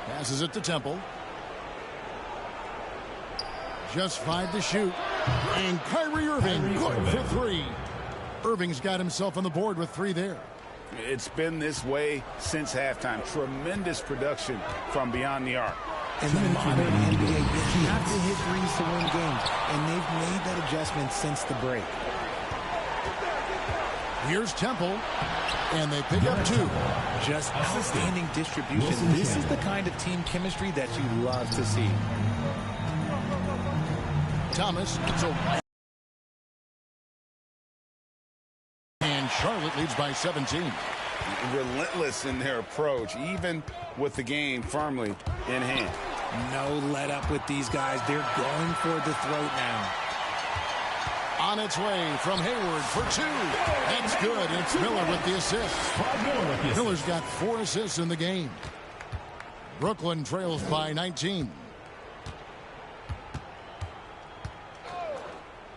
Passes it to Temple. Just 5 to shoot. And Kyrie Irving good for 3. Irving's got himself on the board with 3 there. It's been this way since halftime. Tremendous production from beyond the arc. In the modern NBA, you have to hit threes to win games, and they've made that adjustment since the break. Here's Temple, and they pick up 2. Just outstanding distribution. This is the kind of team chemistry that you love to see. Thomas, and Charlotte leads by 17. Relentless in their approach, even with the game firmly in hand. No let up with these guys. They're going for the throat now. On its way from Hayward for 2. That's good. It's Miller with the assist. Miller's got 4 assists in the game. Brooklyn trails by 19.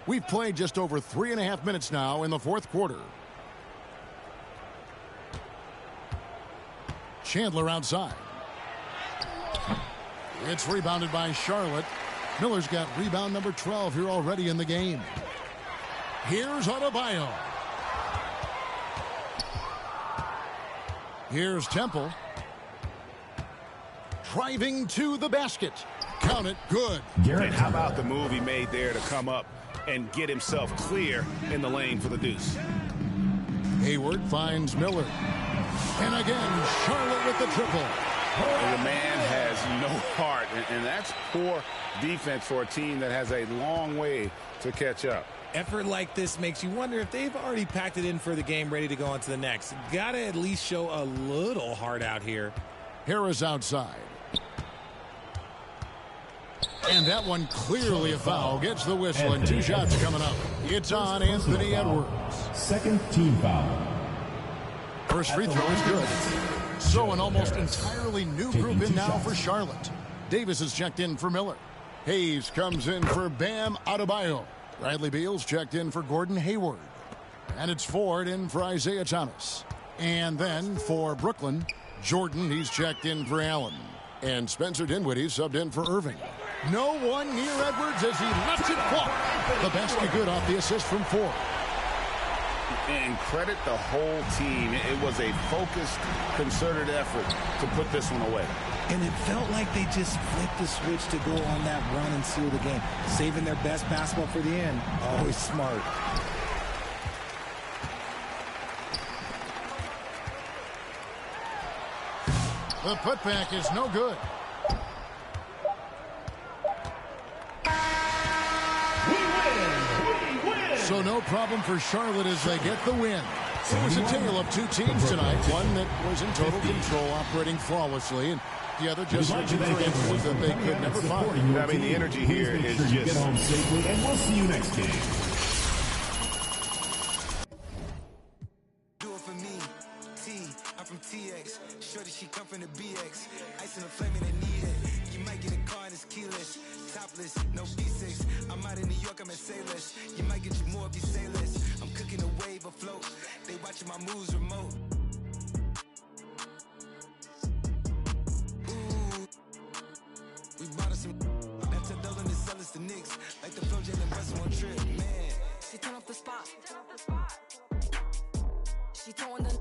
We've played just over 3.5 minutes now in the fourth quarter. Chandler outside. It's rebounded by Charlotte. Miller's got rebound number 12 here already in the game. Here's Adebayo. Here's Temple. Driving to the basket. Count it. Good. And how about the move he made there to come up and get himself clear in the lane for the deuce? Hayward finds Miller. And again, Charlotte with the triple. And the man has no heart, and that's poor defense for a team that has a long way to catch up. Effort like this makes you wonder if they've already packed it in for the game, ready to go on to the next. Gotta at least show a little heart out here. Harris outside. And that one clearly a foul. Gets the whistle, and 2 shots coming up. It's on Anthony Edwards. Second team foul. First free throw is good. So an almost entirely new group in now for Charlotte. Davis is checked in for Miller. Hayes comes in for Bam Adebayo. Bradley Beal's checked in for Gordon Hayward. And it's Ford in for Isaiah Thomas. And then for Brooklyn, Jordan, he's checked in for Allen. And Spencer Dinwiddie subbed in for Irving. No one near Edwards as he lets it fall. The basket good off the assist from Ford. And credit the whole team. It was a focused, concerted effort to put this one away. And it felt like they just flipped the switch to go on that run and seal the game. Saving their best basketball for the end. Always smart. The putback is no good. So no problem for Charlotte as they get the win. It was a tale of 2 teams tonight. One that was in total control, operating flawlessly, and the other just searching for answers that they could never find. I mean, the energy here is just... Get home safely, and we'll see you next game. Do it for me. T, I'm from TX. Shorty, she come from the BX. Ice in the flame and I need it. You might get a car and it's keyless. Topless, no B6. I'm out in New York, I'm at Sailors. You might get you more if you say less. I'm cooking a wave afloat. They watching my moves remote. Ooh, we bought us some. That's a dozen to sell us the Knicks. Like the Flow Jalen Russell on trip, man. She turn off the spot. She throwing the